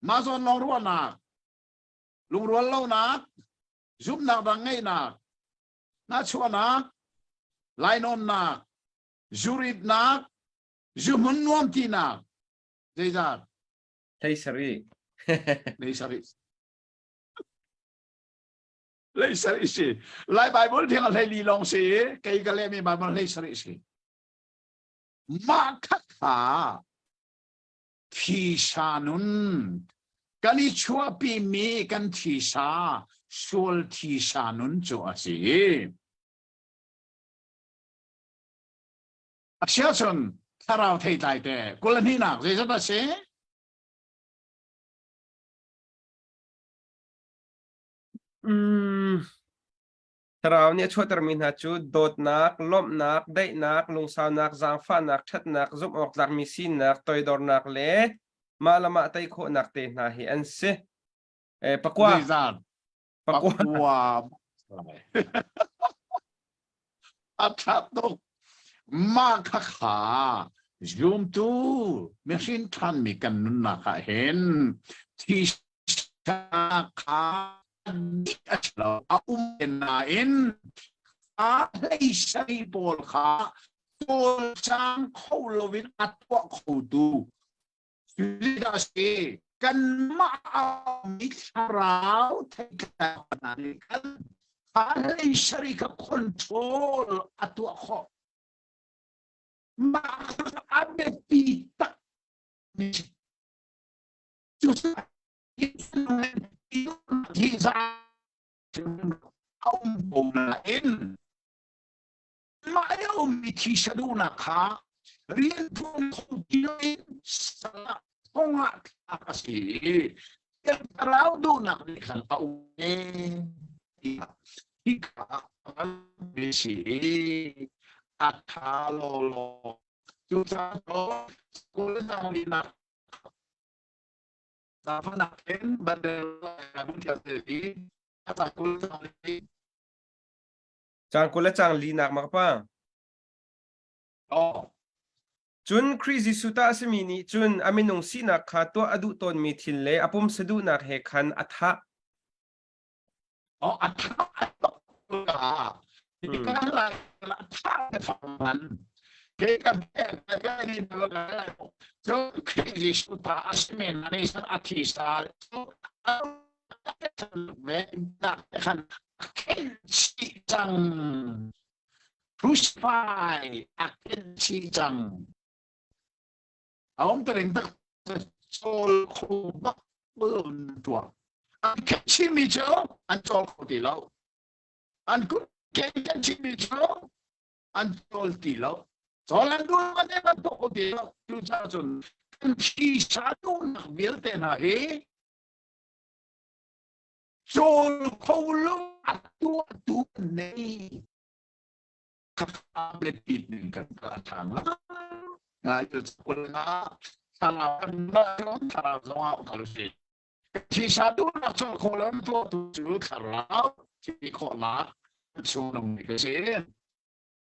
mazon longruanak lungrual launak zumnak dangainak nachuanak lainonnak juridnak jumunnuamtinak Dezar Thầy sari. Leisari Leisari si Lai Bible thiang lai li long si Kay kalemi Bible Leisari si Makakha Thi Shanun Kani chua pi mi kan thi sa Sul thi Shanun chua si Aksyasun Tarao thay tay te Kulan hinak Zezata si Tarau nia chua termin ha chu dot nak lom nak dai nak lung sao nak zang fa nak that nak zum ok nak misin nak toy dor nak le malama tai kho nak te na hi an se pakwa Zezat pakwa Pakwa Atatok Makakha Zoom tu Mesin tan mi kan naka hen Tisaka Di aslo Aumenain Alay say bol ka Tol sang Koulovin atwa koudu Lidasi Kan maamit Haraw Teka Kan Alay sarika control atwa ko Makakabe pitak Diyos Giza Ang bunain Mayaw miti sa duna ka Riyan pong kudiyoin Sa tungat kasi Yang taraw duna Kanikan paunin Ika Bisi Akalolo Yusato Kulang linak Dapat nakin Bandel Abun jadi Kata kulang linak chang kula chang li nak makapa Oh chun crazy suta semini chun aminong sinak kha to adu ton mi thil le apum sedu nak he khan atha Oh atak Ikalah Atak Faman Kaya ni So crazy suta asmin Anisan atisa So Kan si Chang Crucify Akin si Chang Ông terintah Sol Kubak Tua Ang kachimi cho Ang sol kutilaw Ang kachimi cho Ang sol tilaw Sol ang doon ka nila to kutilaw Tusasun Ang sisado nakbilte na Sol kulong Atu ni Kakabit din Kakatanga Ngayon sa kulong Salaman na yun Salaman ako kalusin Sisado na sa kulong to Tusulog karaw Sini ko na Sunong ni kasi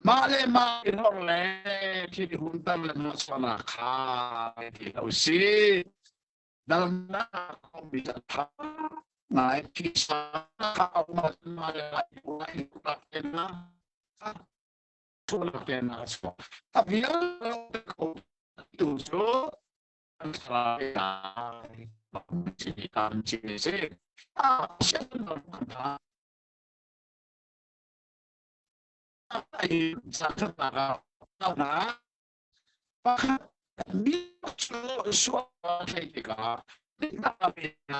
Mali makinole Sini huntan na sa naka Ilaw si Dalam na Kung bisa ta Ngayon kisa Kaumat Malay Ulay Kulakin na Kulakin na so Tapi yung Tuso Ang saray Sinitan sinisi Siya naman Ay sakit na na Bakit Suwa Kaya Hindi na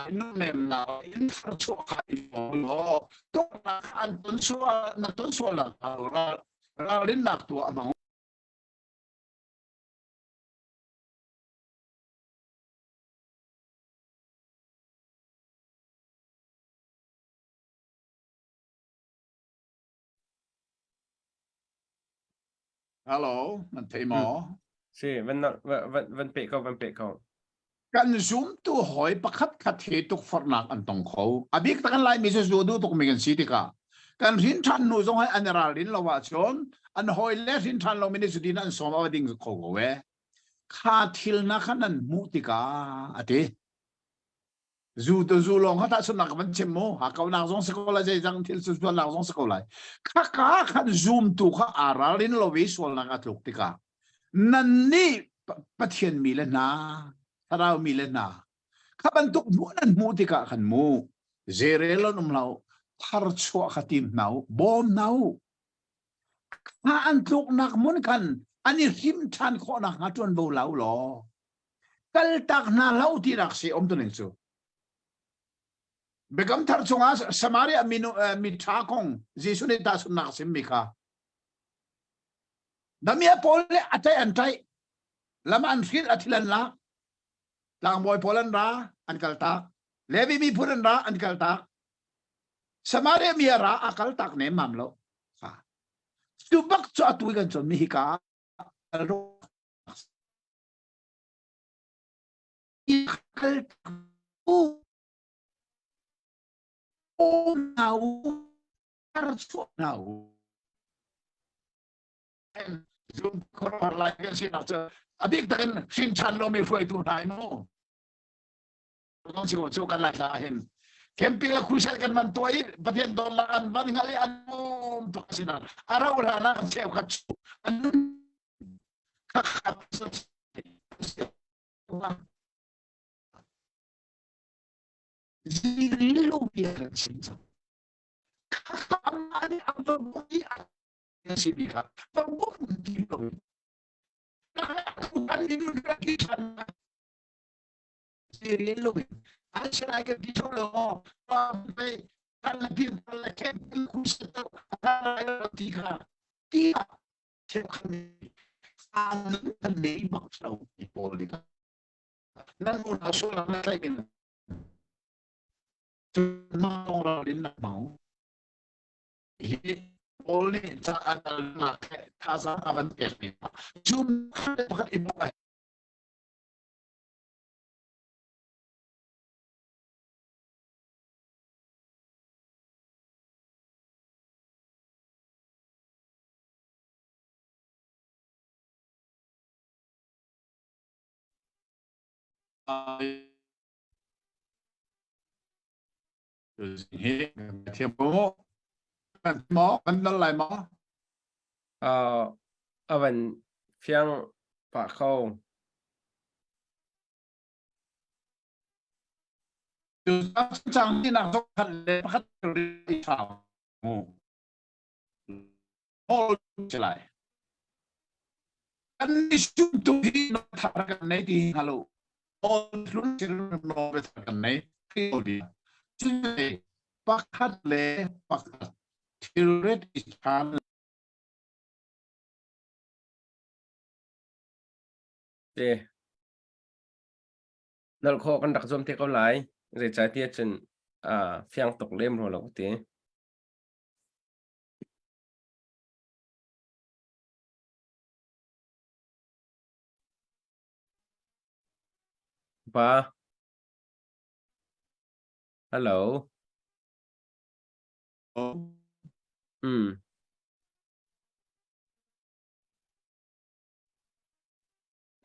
inumin na Infraswa kayo Ito na Natunsuwa lang Rin na ito amang Hello, mình thấy mỏ. si van pe ko กันซูมตัวหอยประคัดคัดเหตุฝรั่งอันตรงเขาอภิกตะกันไล่มิเซสูดูตุกมีกันสิติกากันรินทันนูจงให้อันรารินละว่าชนอันหอยเล่รินทันเราไม่ได้สุดีนั้นสมอดิ่งเขาเวข้าทิลนักนั้นมุติกาอติจูตัวจูลงเขาถ้าสุนัขมันเชมโมหากเขาหนักจงสกุลใจจังทิลสุดหนักจงสกุลข้าขันซูมตัวข้าอารารินเราวิสวลนักตุกติกานั่นนี่ปะเทียนมีเลนะถ้าเรามีเลนะข้าบรรทุกมูนันมูติกาขันมูเจเรลนุ่มเราทาร์ชัวขัดิมเนาบอมเนาข้าอันทุกนักมุนกันอันนี้ริมชันข้อนักหาจวนโบเหลาหรอกัลตักนาเหลาที่รักเสียอมตัวหนึ่งสูเบกำทาร์ชงอาสมารีมินุมิทาคงจีสุนิตาสุนักสิมิกาดามีอพอลเลอัตยันใจลำอันฟิลอัติลันละลางบอยพอลันราอันกัลตักเลวีมีพูดันราอันกัลตักสมารีมีราอักัลตักเนมัมโลสุบักจอตุยกันจนมิฮิกาโรกัลตักโอ้นาวคาร์ชัวนาวจุดคนอะไรกันสินะจ๊ะอดีตกันสินชันเราไม่ช่วยตัวไหนโน่ต้องสิว่าช่วยกันหลายอย่างเห็นเคมปิ้งละคุยกันมันตัวอีประเทศดอลลาร์อันวันนี้อันนู้นตัวสินะอาราอุลานะเจ้าขัดอันนู้นขัดสุดZili lo biar sini. Kamari apa bukti yang sini kan? Bukti lo. Aku kan di lagi sana. Zili lo. Asal aja di solo. Sampai kalau di kalau kembali khusus kalau tiga cakap anu tadi maksud politik. Namun asal anak lagi. Mau orang nak mau, ini boleh saat nak kasar awan kerja. Cuma pakai ibu He thiệp bố mó vẫn nó lại mó awan phiang pa khâu từ sangที่นักสกัดเลยพัดรีสาวโอ้ใช่เลยอันนี้ชุดตัวที่นทำกันในที่ฮัลโหลโอ้ลุ้นชื่อโนเบตกันในที่ดีชื่อปักขัดเลยปักขัดที่เรดอิสาน เจนั่นข้อกันดักจอมเทเขาหลายเรื่องใจที่จนเฟียงตกเล่มหัวเราเตะบ้าฮัลโหล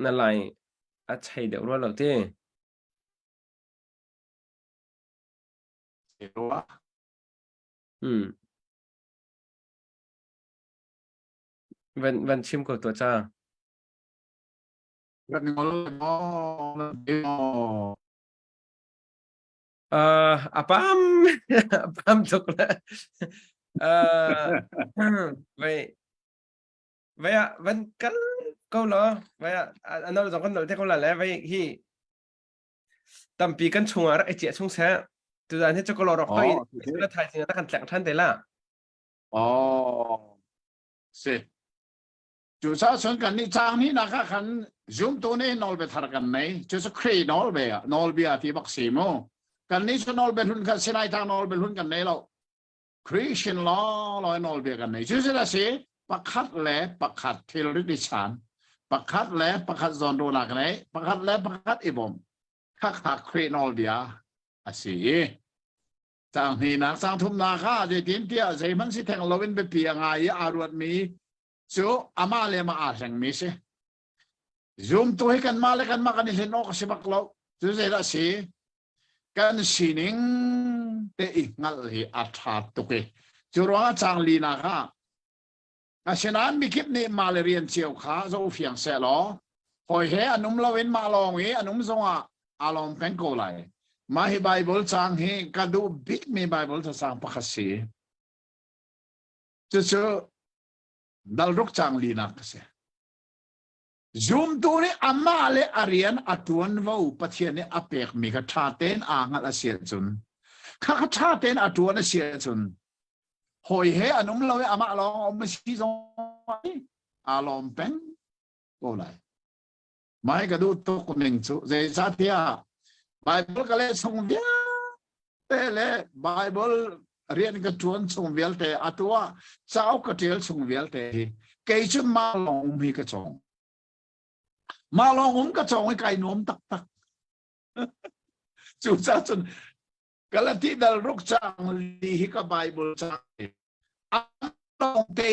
นั่นไรอาใช่เดี๋ยวเราเต้วันชิมกับตัวจ้าapam apam coklat vậy vẫn cắn câu lo vậy anh nói rằng con nói thế câu là lẽ vậy khi tầm pi cắn chung à chị chung xe từ giờ thế cho câu lo đọc thôi là thay thì ta cần chẳng thân thế là sẽ chủ sao xuânกันนี่จางนี่นะคะขัน zoom ตัวนี้นอลไปทากันไหนจะสักครีนอลไปอ่ะนอลไปอ่ะที่บักซีโมกันนี่จะนอลเป็นหุ่นกันเสียนายทางนอลเป็นหุ่นกันไหนเราคริสเตียนล้อลอยนอลไปกันไหนจะจะเสียปักขัดแหล่ปักขัดเทโลริดิชานปักขัดแหล่ปักขัดจอนโดนักไหนปักขัดแหล่ปักขัดอีบอม ข้าขักเครนอลเดียอาศัยจางนี่นักสังทุมนาข้าจะทิ้งเที่ยวใจมันสิแทงเราเป็นไปเปียงไงอารวดมีจูอามาเลมาอาแสงมีสิซูมตัวให้กันมาเลยกันมากันนี่เห็นนกสิบักเราจูใจละสิกันสินิงเตอีงัลฮีอัฐาตุกจูรัวจางลีนาข้าอาเชนันมีคลิปนี้มาเลยเรียนเชียวข้าจะอุฟียงเสลอพอยเฮอนุมเราเว้นมาลองเฮอนุมทรงอารมณ์เป็นโกไลมาให้ไบเบิลจางเฮกันดูบิ๊กมีไบเบิลจะสร้างพักสีจะดัลรุกจางลีนักเสียซูมตัวนี้อามาเลอารียนอัตวันว่าอุปเทนเนี่ยอเปกมีกระชาเตนอ่างละเสียจุนข้ากระชาเตนอัตวันเสียจุนหอยเฮอนุมเราอามาลองเอามาชี้ตรงอารมณ์เป็นโกไลมาให้กันดูตัวคนหนึ่งจุเจสัตยาไบเบิลก็เลยส่งเวียแต่เลยไบเบิลเรียนกันชวนส่งเวียลแต่อัตว่าเจ้าก็เทลส่งเวียลแต่เกยจุมาลองมีกระจงมาลองกระจงให้ไก่นมตักตักจุดจ้าจนกะละที่ดัลรุกจางลีฮิกับไบเบิลจางลองเตะ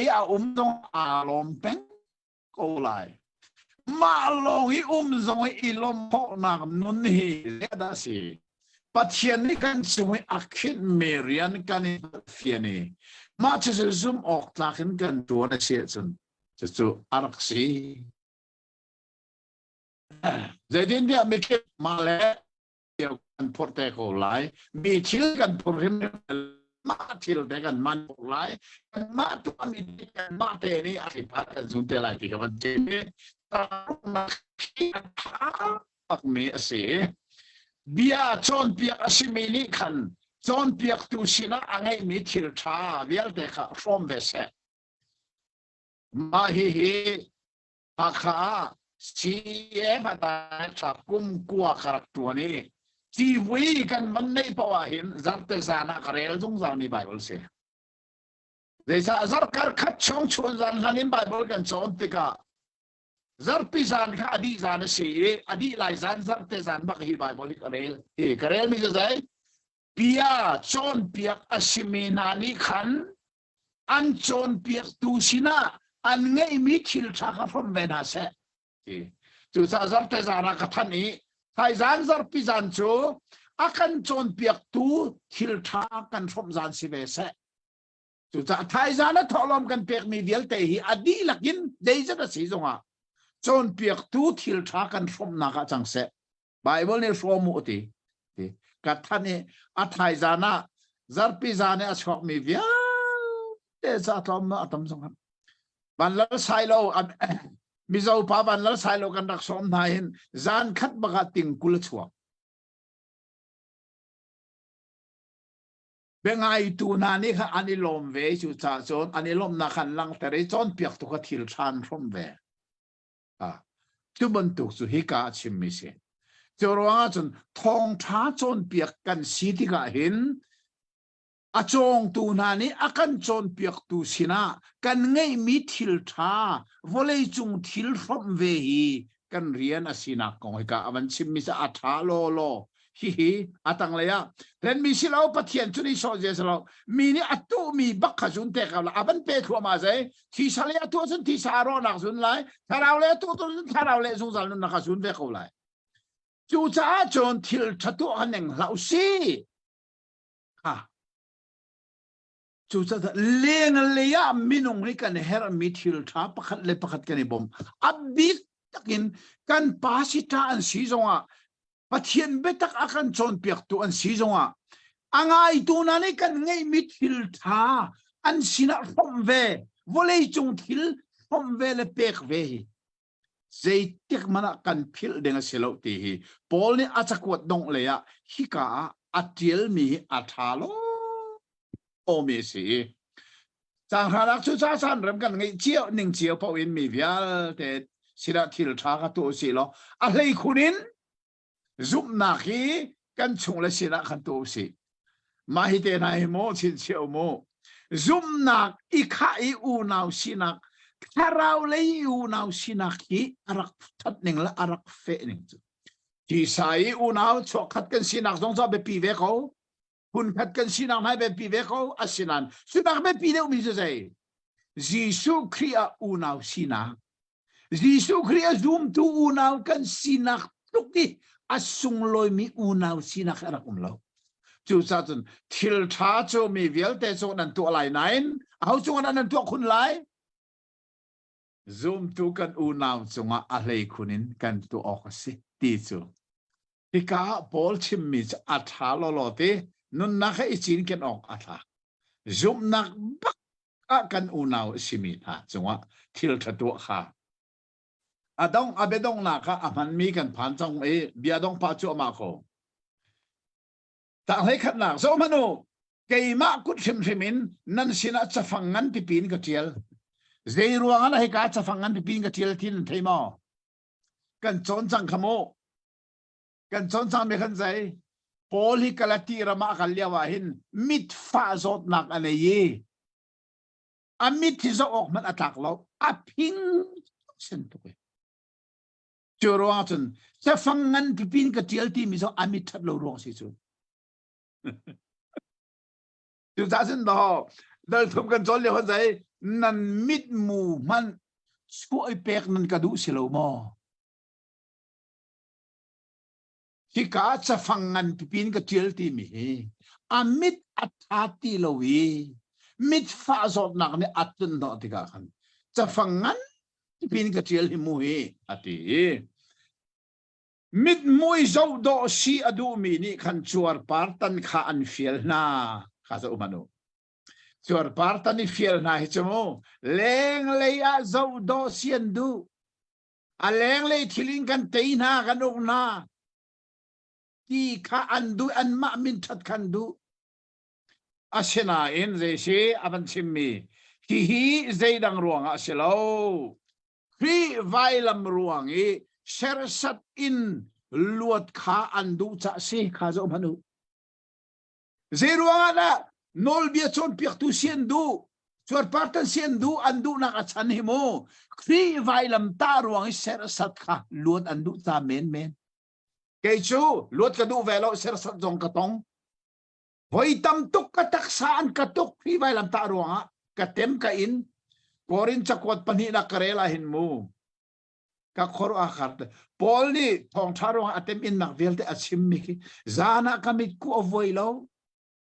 ตรงอารมณ์เป็นโกไลมาลองให้ทรงให้ลมพอนักนุนฮีเลดาสีปัจเจียนนี้กันสวยอักขินเมรียนกันเฟียนีมาจะซุ่มออกจากกันตัวนั่นเสียจนจะจูอารักสีเจดินเดียไม่เก็บมาแล้วเดียวกันพอแต่ก็ไหลมีชิลกันพอเห็นมาชิลแต่กันมันไหลมาตัวมีกันมาเตนี่อธิบายกันสุดเท่าไหร่ที่กันเจนี่ตานักขี้ท้าปักเมียเสียเบียจนเปียกสิมินิขันจนเปียกตุสินะอังไงมีทิลชาเวียลเดค่ะฟอมเวสมาฮิอาคาสีเอฟตาจากกุมกัวขรักตัวนี้จีวีกันมันไม่พอเห็นจับเตจานะกระเรลจงจานี่ไบเบิลเสียเดชะจับการขัดช่องชวนจานนี้ไบเบิลกันจนติกาzarpi zan kha adi zan se adi lai zan zarte zan bak hi bai bolik karel mi zai pia chon piak asimina ni khan an chon piak tu sina an ngei mi khil tha kha from vena se tu sa zarte zan ka thani thai zan zarpi zan chu akan chon piak tu khil tha kan from zan si ve se tu sa thai zan tholom kan pek mi dial te hi adi lakin dei za si zongaจนเปียกตู้ทิลทากันฟอมนักจังเสะไบเบิลเนี่ยฟอร์มูติกัดท่านเนี่ยอัฐายจานะซาร์ปิจานะชอบมีวิอาเดซ่าทอมอัตมสงครามบันลัลไซโลมิจาวป้าบันลัลไซโลกันรักสมนายน์จานขัดบักติงกุลชัวเบงไอตูนานี่ค่ะอันนี้ลมเวจุจ่าโจนอันนี้ลมนักขันลังแต่ได้จนเปียกตุกทิลชานฟอมเวทุบันตุกสุฮิกาชิมมิเซจรวงจนทองท้าจนเปียกกันสีที่กะเห็นอาจงตูนานี้อากันจนเปียกตูสินะกันไงมีทิลท้าวเลยจงทิลฟอมเวฮีกันเรียนอาศินักของฮิกามันชิมมิเซอาทาโลโลฮิอาตังเลยอะเรนมีสิเราปะเทียนจุนี่โซเจสเรามีนี่อัตุมีบักขจุนเตกับเราอันเป็ดหัวมาใจที่สาเลยตัวจุนที่สารอนักจุนไลถ้าเราเลยตัวจุนถ้าเราเลยสงสารนักจุนเวกเอาไลจู่จ้าจนทิลชัตัวอันหนึ่งเราสิค่ะจู่จ้าเลี้ยงเลยอะมินุงนี่กันเฮร์มิทิลท้าประคัดเลยประคัดกันในบอมอับบิกตักินกันปาสิตาอันสีจงอ่ะปะเทียนเบตักอาการจนเปียกตัวอันสีจงอ่ะอ่างไอตัวนั้นกันไงมิทิลท่าอันสินะฟอมเววเลยจงทิลฟอมเวเลเปกเวใจเด็กมันกันพิลเด้งเสลาตีฮีปอลนี่อาจจะกวดดงเลยอะฮิกาอัดเจลมีอัฐาโลโอเมสีจางหารักชุชาสันเริ่มกันไงเจียวหนึ่งเจียวพอวินมีวิลแต่สินะทิลท่าก็ตัวสีล้ออะไรคุณนินซุปนักฮีกันชงและสินะขันตัวสิมาฮิเตนายโมชินเชียวโมซุปนักอีข้าอีอูนาวสินักถ้าเราเลยอูนาวสินักฮีอารักทัดหนึ่งและอารักเฟหนึ่ง ที่ใส่อุณาวชกขัดกันสินักสงสารไปปีเวเขาคุณขัดกันสินักให้ไปปีเวเขาอาศินันสินักไปปีเดียวมีจะใช่ยิสุคริอาอุณาวสินักยิสุคริอาซุมตูอุณาวกันสินักทุกที่อาสุงลอยมีอุณาวสินักอะไรกุมเราจูซาจนทิลท้าโจมีเวลแต่โจนันตัวอะไรนั้นเอาโจนันตัวคุณไลซุมตูกันอุณาวจงอะไรคุณนินกันตัวออกสิตีจูที่ก้าบอลชิมมิจอัฐาลอลอตีนุนนักให้จีนกันออกอัฐาซุมนักบักกันอุณาวชิมิฮะจงทิลทัตัวข้าอาดงอาเบดงนักมันมีกันผ่านจงเบียดงปัจจุมาโคแต่ให้ขัดหนักโซมโนเกี่ยมากุดชิมชิมินนั่นสินะจะฟังงันปีปีนกเทียลเจรวงอะไรให้การจะฟังงันปีปีนกเทียลที่นั่นเทมอกันจนจังขโมกันจนจังไม่ขันใจโพลิกลตีรามาคัลเลียวาหินมิดฟ้าสดหนักอะไรยี่อามิดที่จะออกมันอัตลักเราอาพิงเส้นตัวจรวงจนจะฟังงันปีปีนกเทียลที่มีสองอามิดทัดเรารวงสิจุจุดสิ้นดอกเดินทุบกันจนเลี้ยวใจนั่นมิดมูมันช่วยเปกนั่นกระดูสิโลมอที่กาจะฟังงันปีนกระเทียลที่มีอามิดอัตอาติโลวีมิดฟ้าสดหนักเนี่ยอัตุนดอกที่กาขันจะฟังงันปีนกระเทียลที่มูฮีอติมิดมวยเจ้าดอกชีอดูมีนี่ขันจวร์ปาร์ตันข้าอันเฟียลนาข้าจะอุมานุจวร์ปาร์ตันนี่เฟียลนาเห็นมั้ยเลงเลยอาเจ้าดอกเสียนดูอาเลงเลยทิลิงกันเตยนากันอุกนาที่ข้าอันดูอันมามินทัดกันดูอาเชนาเอ็นเจชีอาบันชิมมีฮีเจดังรวงอาเชลาวฟรีไวลัมรวงอีเชรสัตอินลวดข้าอันดูจะสิข้าจะอุมานุเจรวงอะนะนอลเบียชนเปียกตุเซียนดูชวนปาร์ตันเซียนดูอันดูนักอัชันหิโมฟรีไวลัมตารวงอีเชรสัตข้าลวดอันดูจะเมนเมนเกจูลวดกระดูเวลาเชรสัตจงกระตงไว้ตั้มตุกกระตักสานกระตุกฟรีไวลัมตารวงอะกระเต็มกระอินกอรินจักวัดปนินักเรลาหินมูก็ขอรู้อาคาร์ดพอลนี่ทองทารวงอัตเต็มอินนักเวลเตอชิมมิกิจานักมิดกูอวัยลาว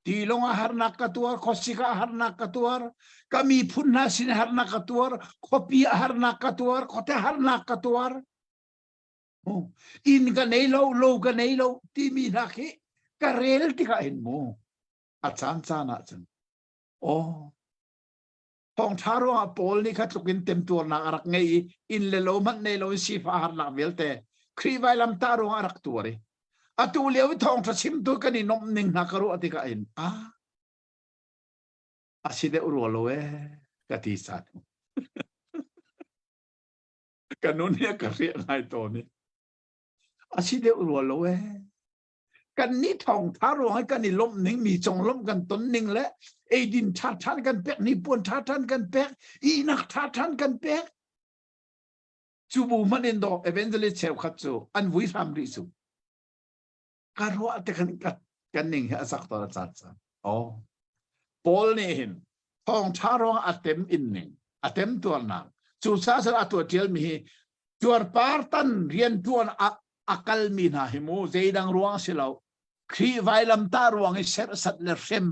ทีลงอาหารนักกตัวขอสิกาอาหารนักกตัวก็มีพุ่นนาสินอาหารนักตัวขอปีอาหารนักตัวขอเตอาหารนักตัวอินกันไหนโลกันไหนโลที่มีนักเก็เรลที่ก็เห็นมูอาจารย์จานะจังโอ้ทองทารวงพอลนี่ขัดลุกินเต็มตัวนักรักไงอินเลโลมันในโลสิฟาอาหารนักเวลเตครีไวลัมตารวงรักตัวเลยอะตัวเลี้ยวทองทัชิมตัวกันนี่นมหนึ่งนักรู้อติกาอินอาศิเดอุรัวโลเอกะติสัตกันนู้นเนี่ยกะเรียนไงตัวนี้อาศิเดอุรัวโลเอกันนี่ทองทารวงให้กันนี่ล้มหนึ่งมีจงล้มกันต้นหนึ่งและไอ้ดินทัดทันกันเป๊กนี่ปวนทัดทันกันเป๊กอีนักทัดทันกันเป๊กจูบูมันเอ็นดอกเอเวนเจลิเชลขัดจูอันวิธามริสูการว่าแต่กันหนึ่งให้สักตัวจัดสันโอ้พอลนี่เห็นทองทารวงอัตเต็มอินหนึ่งอัตเต็มตัวนักจูซาสระตัวเทียลมีจวร์ปาร์ตันเรียนตัวอักลมีนาหิมูเจดังรวงเสลาครีไวลัมตารวงให้เสร็จสัตเลเซม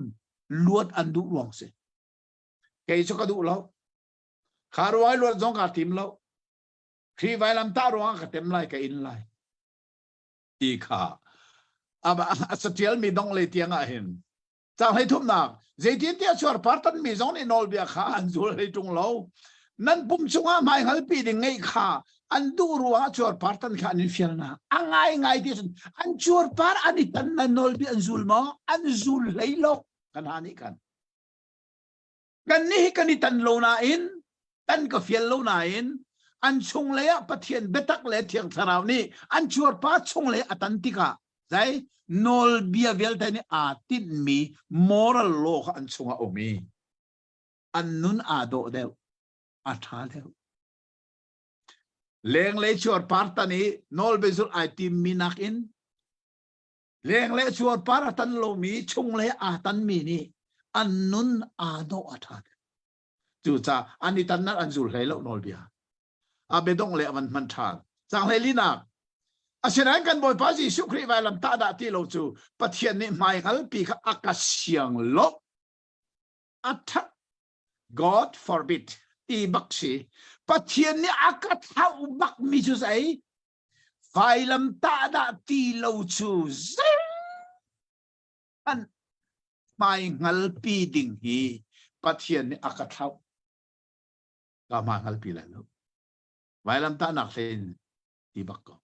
ลวดอันดูรวงเสเกยชกดูเราคารวายลวดจงกาติมเราครีไวลัมตารวงกาเต็มไลกอินไลอีขาสเตียลมีดงเลยเตียงเห็นจะให้ทุ่มนักเจดีย์ที่ชวร์ปาร์ตันมีจงในนอลเบียขาอันจูเลยจงเรานั่นปุ่มชงไม่หันปีดึงไงขาอันดูรัวจวร์ปาร์ตันขาอันฟิลนาไงที่สุดอันจวร์ปาร์อันนี้ตันนันนอลเบียอันจูลมาอันจูลเลยโลกันหานี่กันนี่กันนี่ตันโลนาอินตันก็ฟิลโลนาอินอันชงเลยอะปะเทียนเบตักเลยเทียงสราวนี่อันจวร์ปาร์ชงเลยอะตันติกาใช่นอลเบียเวลแต่นี่อาติดมีมอรัลโลกอันชงเอามีอันนุนอาโดเดวอาทาเดว leng le chuar partani nol bezul ai tim minak in leng le chuar paratan lo mi chung le a tan mi ni annun ado athat chu cha ani tan na anzul hlei lo nol bia a bedong le man man thang chang le lina asinan kan boy pa ji su khri vai lam ta da ti lo chu pathian ni mai hal pi kha akasiang lo athat God forbid ti baksi pathian ni akat hau bak mi chu sai vai lam ta da ti lo chu an mai ngal pi ding hi pathian ni akat hau ka ma ngal pi la lo vai lam ta nak len ti bak ko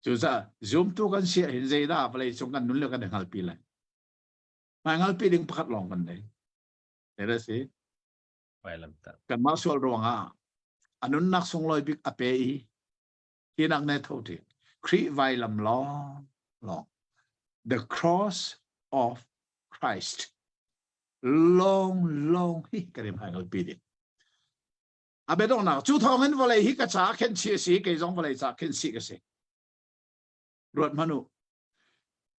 chu sa zoom tu kan sia hin zai da play chung kan nun le kan ngal pi la mai ngal pi ding pakhat long kan dei era si vai lam ta kan ma sual ronga anun nak song loi big ape i hinak ne thoti khri vai lam long the cross of Christ long hi karim hangal pi di abe dong na chu thong hen volei hi ka cha khen chi si ke jong volei cha khen si ka se ruat manu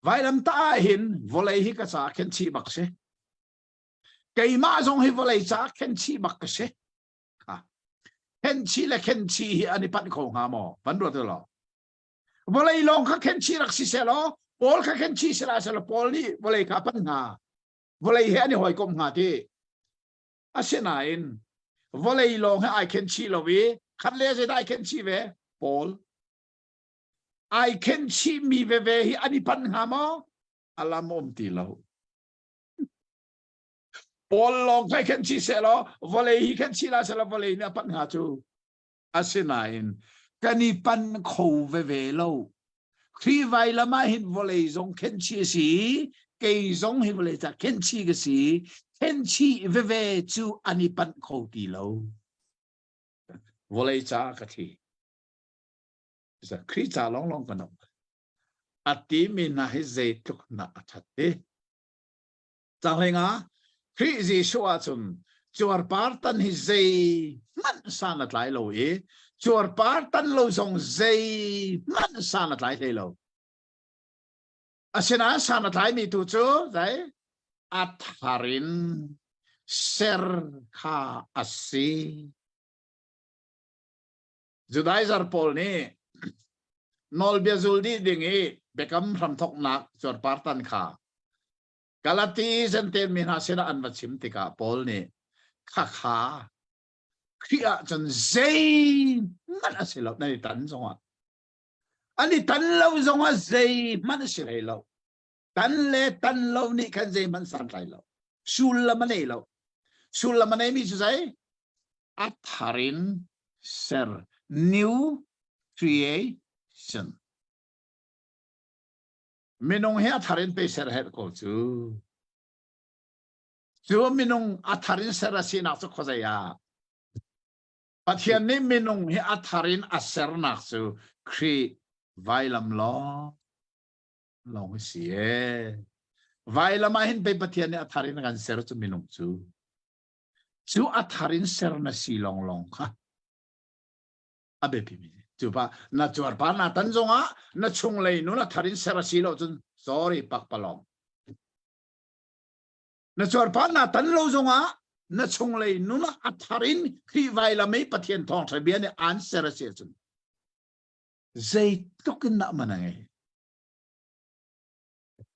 vai lam ta hin volei hi ka cha khen chi bak se cây ma dòng hi volei cha khen chi bak ka se khen chi la khen chi anh pan khong ha mo pan ro to lo volei long kha khen chi rak si se lo pol kha khen chi sela sela pol ni volei ka pan nga volei he ani hoi kom nga ti asena in volei long ha ai khen chi lo vi khat le se dai khen chi ve pol ai khen chi mi ve hi ani pan nga mo alam om ti lo Paul long kai khen chi se lo volei hi khen chi la se lo volei na pan ha chu asinain kani pan kho ve lo khi vai lama hin volei zong khen chi si ke zong hi volei ta khen chi ke si khen chi ve chu ani pan kho ti lo volei cha ka thi sa khri cha long kan ati mi na hi ze tuk na athate chang lenga khi gì xua chun chuar par tan hi zai man san at lai lo e chuar par tan lo zong zai man san at lai lo asena san at lai mi tu chu zai atharin ser kha asi judaizer pol ni nol biazul di dingi bekam ram thok nak chuar par tan kha Galati senten min hasena an machim tika Paul ni kha khria chan zai man asilo nai tan zonga ani tan lo zonga zai man asilo lo tan lo ni kan zai man san lai lo sul la manei mi zai atharin ser new creation minung he atharin pe ser het ko chu minung atharin ser asi nak chu khoza ya pathian ni minung he atharin aser nak chu khri vailam lo long si e vailama hin pe pathian ni atharin kan ser chu minung chu atharin ser na si long kha abe pi mi chu ba na chuar pa na tan zonga na chung lei nu na tharin sera si lo chun sorry pak palong na chuar pa na tan lo zonga na chung lei nu na atharin khi vai la mai pathian thong thai bian ni an sera si chun zai tokin na manange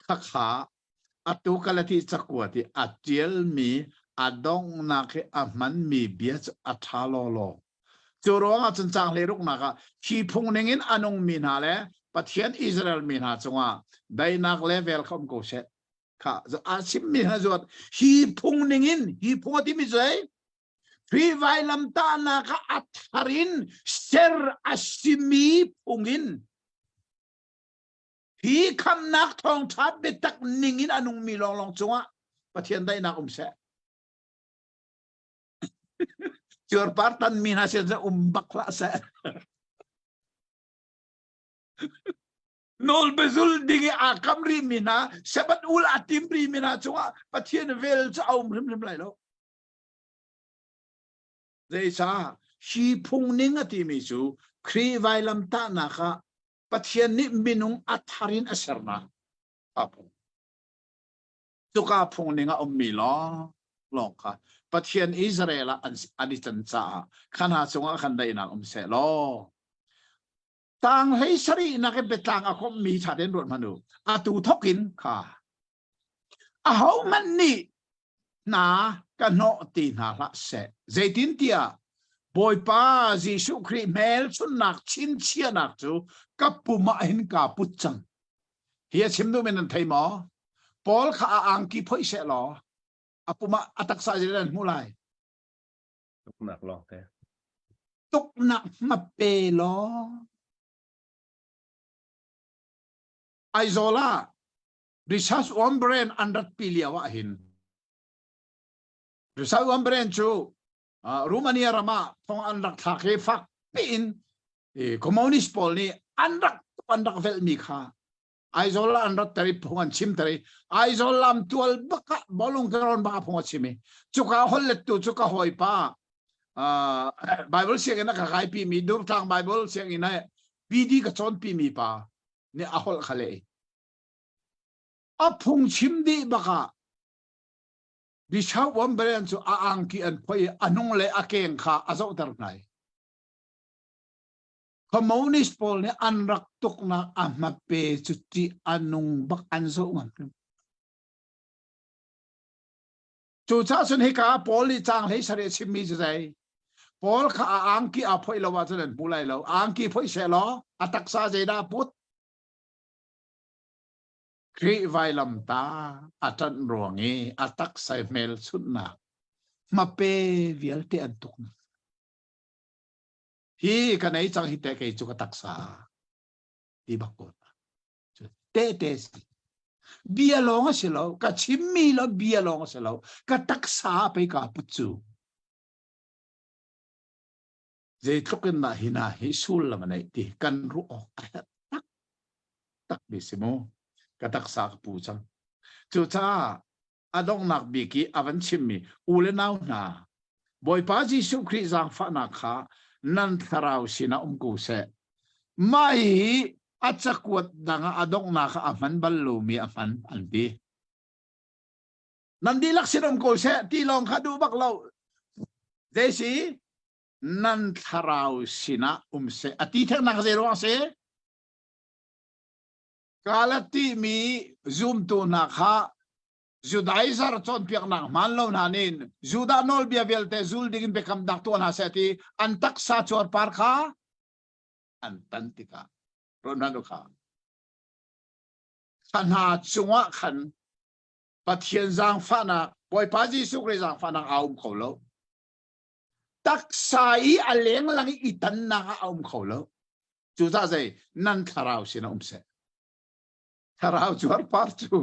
kha atu kalati chakwati atiel mi adong na ke aman mi biach athalo lo Churong at chang le ruk naka hi phung ningin anong min ha le pathian Israel min ha chunga dainak level khom ko se kha asim min ha zot hi phung ti mi zai pri vai lam ta na ka atharin ser asimi phungin hi kham nak thong that betak ningin anong mi long chunga pathian dainak se Chuar partan mina siya bakla sa nol bezul dingi akam ri mina sabat ul atim ri mina chunga pathian vel cha om rim lai lo zai sa ฮีพุงนิงอติมิจูครีไวลัมตานาคะปัทเทียนนิมินุงอัทารินอเสรนาครับจุกาพุงนิงอมมีล้อลองค่ะปัทเทียนอิสราเอลอันดิจันจ้าขันหาสงฆ์ขันได้นักเสลอต่างให้สรีนักเป็นต่างอาคมมีชาเดนรวดมนุอาตูทกินค่ะอาหมันนี่นากันโนตีนาละเสเจตินเตียบอยป้าจิสุครีเมลชุนนักชินเชียนักจูกับปุมาหินกาปุจังเฮียชิมดูเมนันไทยหมอปอลข้าอังกีพ่อยเสลออาปุมาอัตักษาเจริญมูไลตุกหนักลองแต่ตุกหนักมาเปลอไอโซล่าดิฉันวันเบรนอันดับปีเลียวะหินดิฉันวันเบรนจูรูมาเนียรามาทองอันดับทักเฮฟักปีนคอมมิวนิสต์พอลนี่อันดับเวลมีค่าไอโซล่าอันดับตรีพงอันชิมตรีไอโซล่ามตัวบักบอลลูนกระรอนบักพงอันชิมีจุกาฮอลเลตตุจุกาหอยป้าไบเบิลเสียงนักขายปีมีดูทางไบเบิลเสียงอินายบีดีกับจอนปีมีป้าเนี่ยอาฮอลขะเลยอาพงชิมดีบักดิฉันวันเบรนจูอังกีอันพอยอันงเลอาเกงข้าอาจจะไหนคอมมิวนิสต์พอลเนี่ยอันรักตุกนักอามาเปจุดที่อันงบักอันโซงันจู่จ้าสุนให้ข้าพอลที่จางให้เสด็จชิมีใจพอลข้าอังกีอาพอยเราว่าจะเล่นผู้ไล่เราอังกีพอยเสลออัตักษาใจดาพุทครีไวลัมตาอัตันรวงีอัตักไซเมลสุนนักมาเปวิลเตอันตุกนักฮีกันไอจังฮิตเตกจุกตักษาดีบักกอนเตเตสเบียลองเสลากับชิมมีแล้วเบียลองเสลากับตักษาไปกับปุจจูเจตุกันนะฮินาฮิสุลละมันไอติกันรู้ออกตักบิสิโมกับตักษาปูจังจู่จ้าอดองนักบิกีอวันชิมมีอูเลนาวนาบอยปาจิสุคริจังฟานักขานันทราวสินะกูเสไม่อาจจะกวดดังอดองนักอามันบอลลูมีอามันอันดีนันดีลักษณะกูเสที่ลองคดูบักเราเดซีนันทราวสินะเสอติเทนักเซรัวเสกาลที่มีซูมตัวนักฮะจูดาอิสระจนเพียงนักมันลงนานินจูดานอลเบียเวลเตจูลดิ่งเบคำดักตัวนาเสตีอันตักซาจวดปาร์คาอันตันติกาโรนันโดคาขันหาจังหวะขันปัทเทียนจางฟานักบอยปาจิสุกเรจางฟานักเอาเขาแล้วตักซาอีอเลงลังอีตันนักเอาเขาแล้วจูจ้าใจนั่นทาราวสินะเสทาราวจวดปาร์จู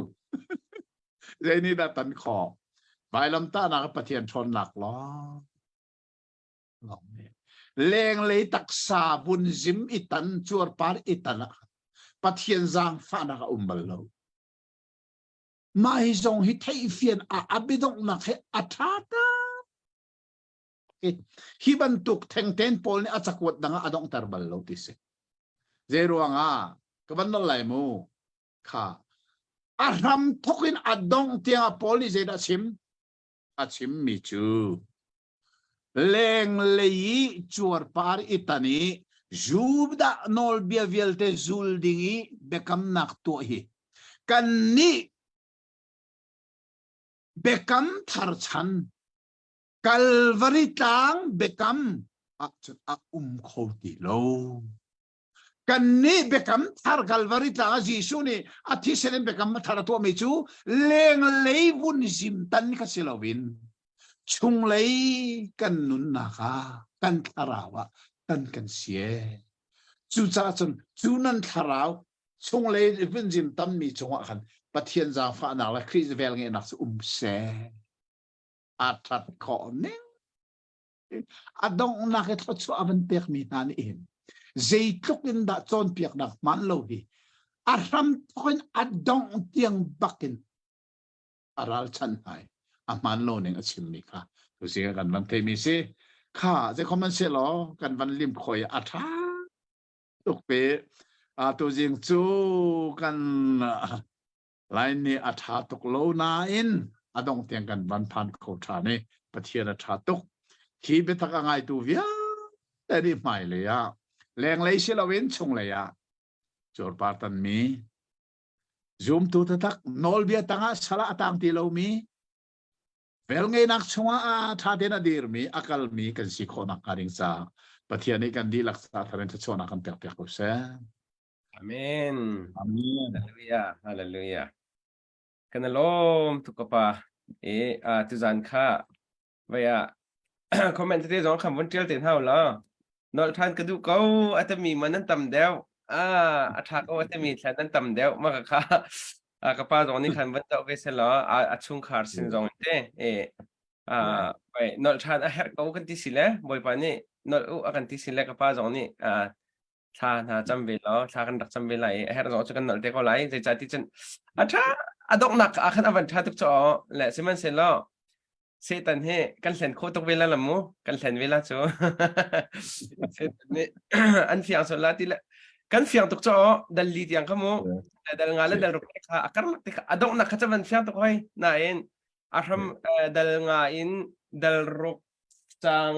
เจนี่ดัตันขอใบลำต้านักปะเทียนชนหนักล้อเนี่ยเลงเลยตักษาบุญจิมอิตันจวดปาร์อิตันปะเทียนจางฟ้านักบลโลมาให้ทรงฮิตให้เฟียนอาบิดงนักให้อัฐาตาฮิบันตุกแทงเทนโพลนี่อาจจะกวดดังอดงตาร์บลโลติเสเจรัวงากบันนั่นไหลมูค่ะอารมทุกินอดงเตียงโพลิเจดาชิมมิจูเลงเลยจวดปาร์อิตานีจูบดานอลเบียเวลเตจูลดิงีเบคัมนักตัวฮีกันนี้เบคัมทาร์ชันกัลวาริตังเบคัมจุดโคติโลกันนี้เบคัมทาร์กัลวาริตังจีซูนี่อาทิเซนเบคัมทาร์ตัวมิจูเลงเลยวุนจิมตันนี่ก็สิลาวินชุงเลยกันนุนนะคะกันทาราวะกันเสียจู่จ้าจนจู่นั้นทาราวชุงเลยวินจิมตันมีจงหวะกันปะเทียนจางฟ้าหนักและคริสเวลเงี้ยนักเสอาทัดขอเน่งอาดงนักทัดชัวมันเปียกมีนานเองใจทุกินดัชจนเปียกนักมันโลหิอารมณ์ทุกินอาดงเตียงบักินอารัลชันไฮอามันโลนึงชิมมิค่ะตัวสิ่งกันลำเทมิสิ ข้าจะคอมเมนต์เสียหรอกันวันริมคอยอัฐาตุกเปตัวจริงจูกันไลน์นี้อัฐาตุกโลนาอินดงเตียงกันวันพันโคชานี่ปะเทียนอัฐาตุกขีเปตักง่ายตัวเวียแต่ดีไม่เลยแรงเลยเสียละเว้นชงเลยจอร์ปาตันมีซูมตัวทักนอลเบียตั้งสละตั้งที่เรามีเวลไงนักชงท่าเดนดีร์มีอักลมีกันสิโคนักการิงซาปะเทียนนี้กันดีลักษณะทารันจะชวนกันเปียกเปียกกุศลอาเมน อามีน Hallelujah Hallelujah กันนะล้มทุกกปะทุจันค่ะว่าคอมเมนต์ที่สองคำวันเจียวเต็นเท่าแล้วนอลทานกระดูกเขาอาจจะมีมันนั้นต่ำเดียวอัฐากอาจจะมีแค่นั้นต่ำเดียวมากค่ะกระป๋าตรงนี้คันวันเจ้าเวสเละชุ่งขาดสินจงเต้ไปนอลทานเขากันที่สิเล่บ่อยปานนี้นอลกันที่สิเล่กระป๋าตรงนี้ถ้าจำเวลาถ้ากันดักจำเวลาเฮร์เราจะกันนอลเด็กเขาไล่ใจจัดที่จนถ้าดอกหนักขันอวันชาตุกจอแหละสิมันเสร็จแล้วเสร็จตันเฮกันเส้นโคตรเวลาละมูกันเส้นเวลาโจเสร็จนี่อันเฟียงสุดละที่ละกันเฟียงตุกจอดัลลีที่ยังขโมดัลงาและดัลรุกค่ะอาการนักที่ดอกหนักขันจะมันเฟียงตุกให้นายนอาร์มดัลงาอินดัลรุกจัง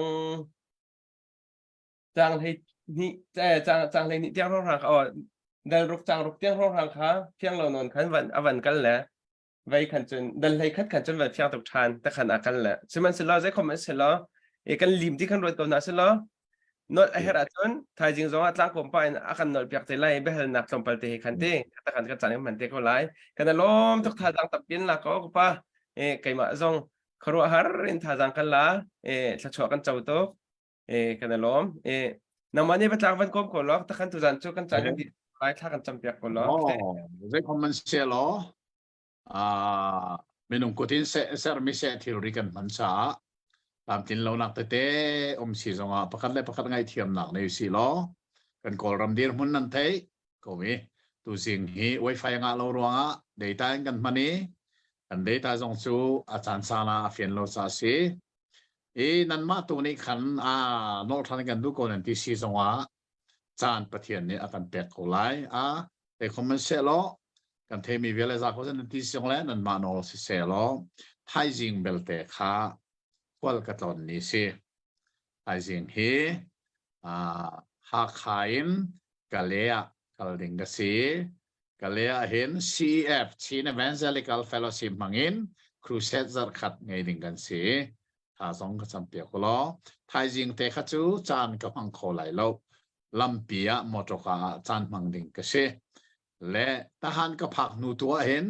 ให้นี่จังเลยนี่เที่ยงร้องรังเขาดัลรุกจังรุกเที่ยงร้องรังค่ะเที่ยงเรานอนขันวันกันแหละไว้ขันจนดันเลยขันจนแบบเฟียงตกทานแต่ขันอากันแหละซึ่งมันสิล้อใจคอมเมนต์สิล้อกันลิมที่ขันรถกับน่าสิล้อนอตเฮรัจนท้ายจริงๆว่าตั้งคอมไปอากันนอตเปียกใจไล่เบลนักลมเปลเตะขันเตะแต่ขันก็จันมันเตะก็ไล่กันล้มทุกท่าจังตับยินละก็ป่ะไก่มาซงครัวหารินท่าจังกันละชักชวนกันเจ้าโตกันล้มน้ำมันนี่เป็นทางวันกลมคนล้อแต่ขันตุจันชุกันจังกันดีไล่ท่ากันจำเปียกคนล้อจะคอมเมนต์เสียหรอเมนูกุฏินเสร์มิเสที่ริกันมันซาตามที่เราหนักเตะสีจงประคัดเลยประคัดไงเทียมหนักในสีล้อกันกอลรัมดีร์มุนนั่นเทก็มีตัวสิ่งที่ไวไฟงาเรารัวงเดต้ากันมันนี่กันเดต้าจงสูอาจารย์ซานาเฟียนโลซาซีนั่นมาตัวนี้ขันโน้ตทันกันดูก่อนที่สีจงจานประเทียนนี้อาการแปลกโคไลแต่คอมเมนต์เสล้อกันเทมีเวลาจากคนนั้นที่ส่งแล้วนั่นมาโนสิเซลไทยจิงเบลเตค่ากวลกัตอนนี้สิไทยจิงเฮฮักไฮน์กาเลียกัลดิงกสีกาเลียเห็น CF ชีน Evangelical Fellowship มังอินครูเซตจัดขัดไงดิงกันสิถ้าส่งก็จำเปียกล้อไทยจิงเตะขัดจูจานกับมังโคไหลโลลำเปียมอตกาจานมังดิงกันสิและทหารก็พักนูตัวเห็น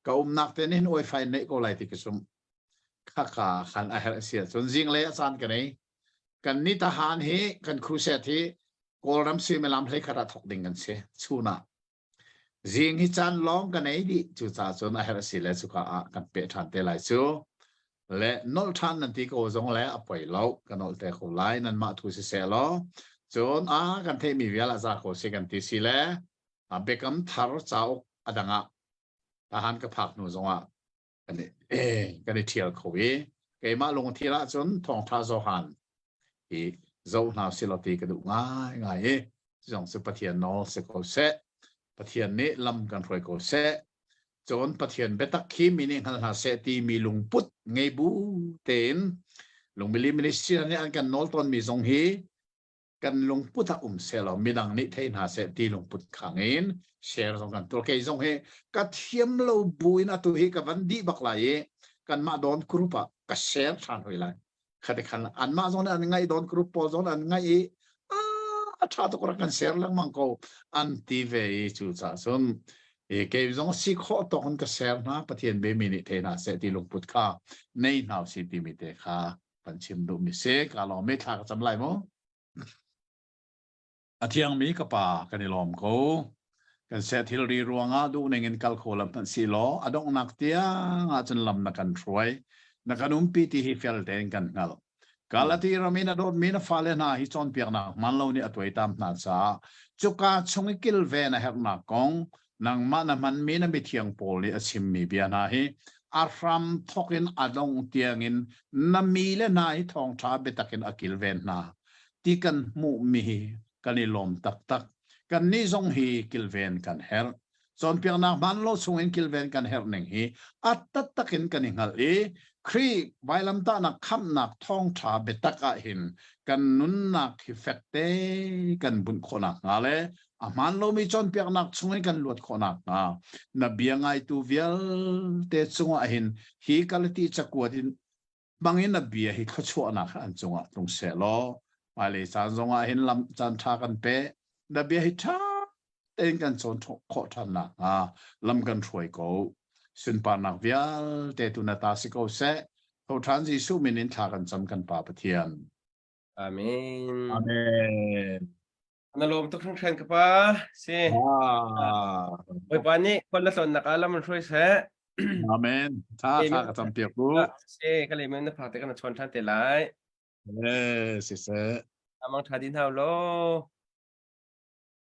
ก็นักเต้นเห็นโอยไฟในก็ไหลที่กษุมข้าขันอาหารเสียส่วนจริงเลยอาจารย์กันนี้กันนี่ทหารเฮกันครูเสถีกอลรัมซีเมลามให้ขราถกดิ่งกันเสียชูน่ะจริงที่จานร้องกันไหนดิจู่จ้าส่วนอาหารเสียแล้วสุขกันเปิดทันเตลัยชูและนอลทันนั่นที่ก็จงแล้วป่วยเล่ากันนอลแต่เขาไล่นั่นมาทุสิเสียล้อจนกันเทมีเวลาจากเขาเสียกันที่สิแล้วเบกมทาร์จ้าอดังทหารก็พักนูจงกันนี่กันนี่เที่ยวเขาเกมาลงที่ละจนทองท้าโซฮันเจ้าหน้าสิลตีกระดูกง่ายจงสุปเทียนนอลสกอเซปเทียนนี้ลำกันรวยโกเซจนปเทียนเบตักขีมินิฮันหาเซตีมีลุงพุทธไงบูเต็นลุงมิลิมินิสิอันนี้อันกันนอลตอนมีจงฮีกันลงพุทธเสลามีดังนี้เทนหาเสตีลงพุทธขังเองเชร์ตรงกันตัวเกยจงเฮกัดเทียมเราบุยนะตัวเฮกับวันดีบักไหลกันมาโดนครูปะกัเชร์ทันหอยไหลขัดขันอันมาโซนอันไงโดนครูปโซนอันไงชาตุกรักันเชร์ลังมังโกอันตีเวจูจ่าส่วนเกยจงสิขอตอนกัเชร์นะปะเทียนเบมินิเทนหาเสตีลงพุทธข้าในหาวสิติมิเตข้าปัญชิมดูมิเสกาลอไม่ทากจำไรมั้งอาเทียงมีกระป่ากันในลมเขากันเสถิลรีรัวงาดูในเงินกัลโคลัมตันสีล้ออดงนักเตียงจนลำนักกันช่วยนักการุมปีที่ฮิเฟลเตนกันงัลกาลที่เรามีนาโดนมีนาฟาเลนาฮิจอนเปียกนักมันเราเนี่ยตัวตามนาซาจุกาชงกิลเวนะเฮกนักกงนังมันมันมีนาบิเทียงโพลีอชิมมีเบียนาฮิ aram thokin adong tiangin namile nai thong tha betakin akil ven na ti kan mu mi kanilom tak tak kan ni zong hi kilven kan her son piang nak man lo sungin kilven kan her ning hi atat takin kan hingal e kri vailam ta nak kham nak thong tha betaka hin kan nun nak hi fekte kan bun khonak ngale aman lo mi chon piang nak sungin kan luat khonak na biangai tu vial te chunga hin hi kalati chakuatin bangin na bia hi khachua na an chunga tung se lo Mali san zonga hin lam chan tha kan pe na bia hi tha ten kan chon kho than na lam kan throi ko sun pa nak vial te tu na ta si ko se ho than ji su minin tha kan cham kan pa pathian Amen. amen Nalom to kang khan ka pa si oi pa ni kon la son nakala man throi se amen tha ka cham pia ku si ka le men na phak te kan chon than te lai si se amang tha din hao lo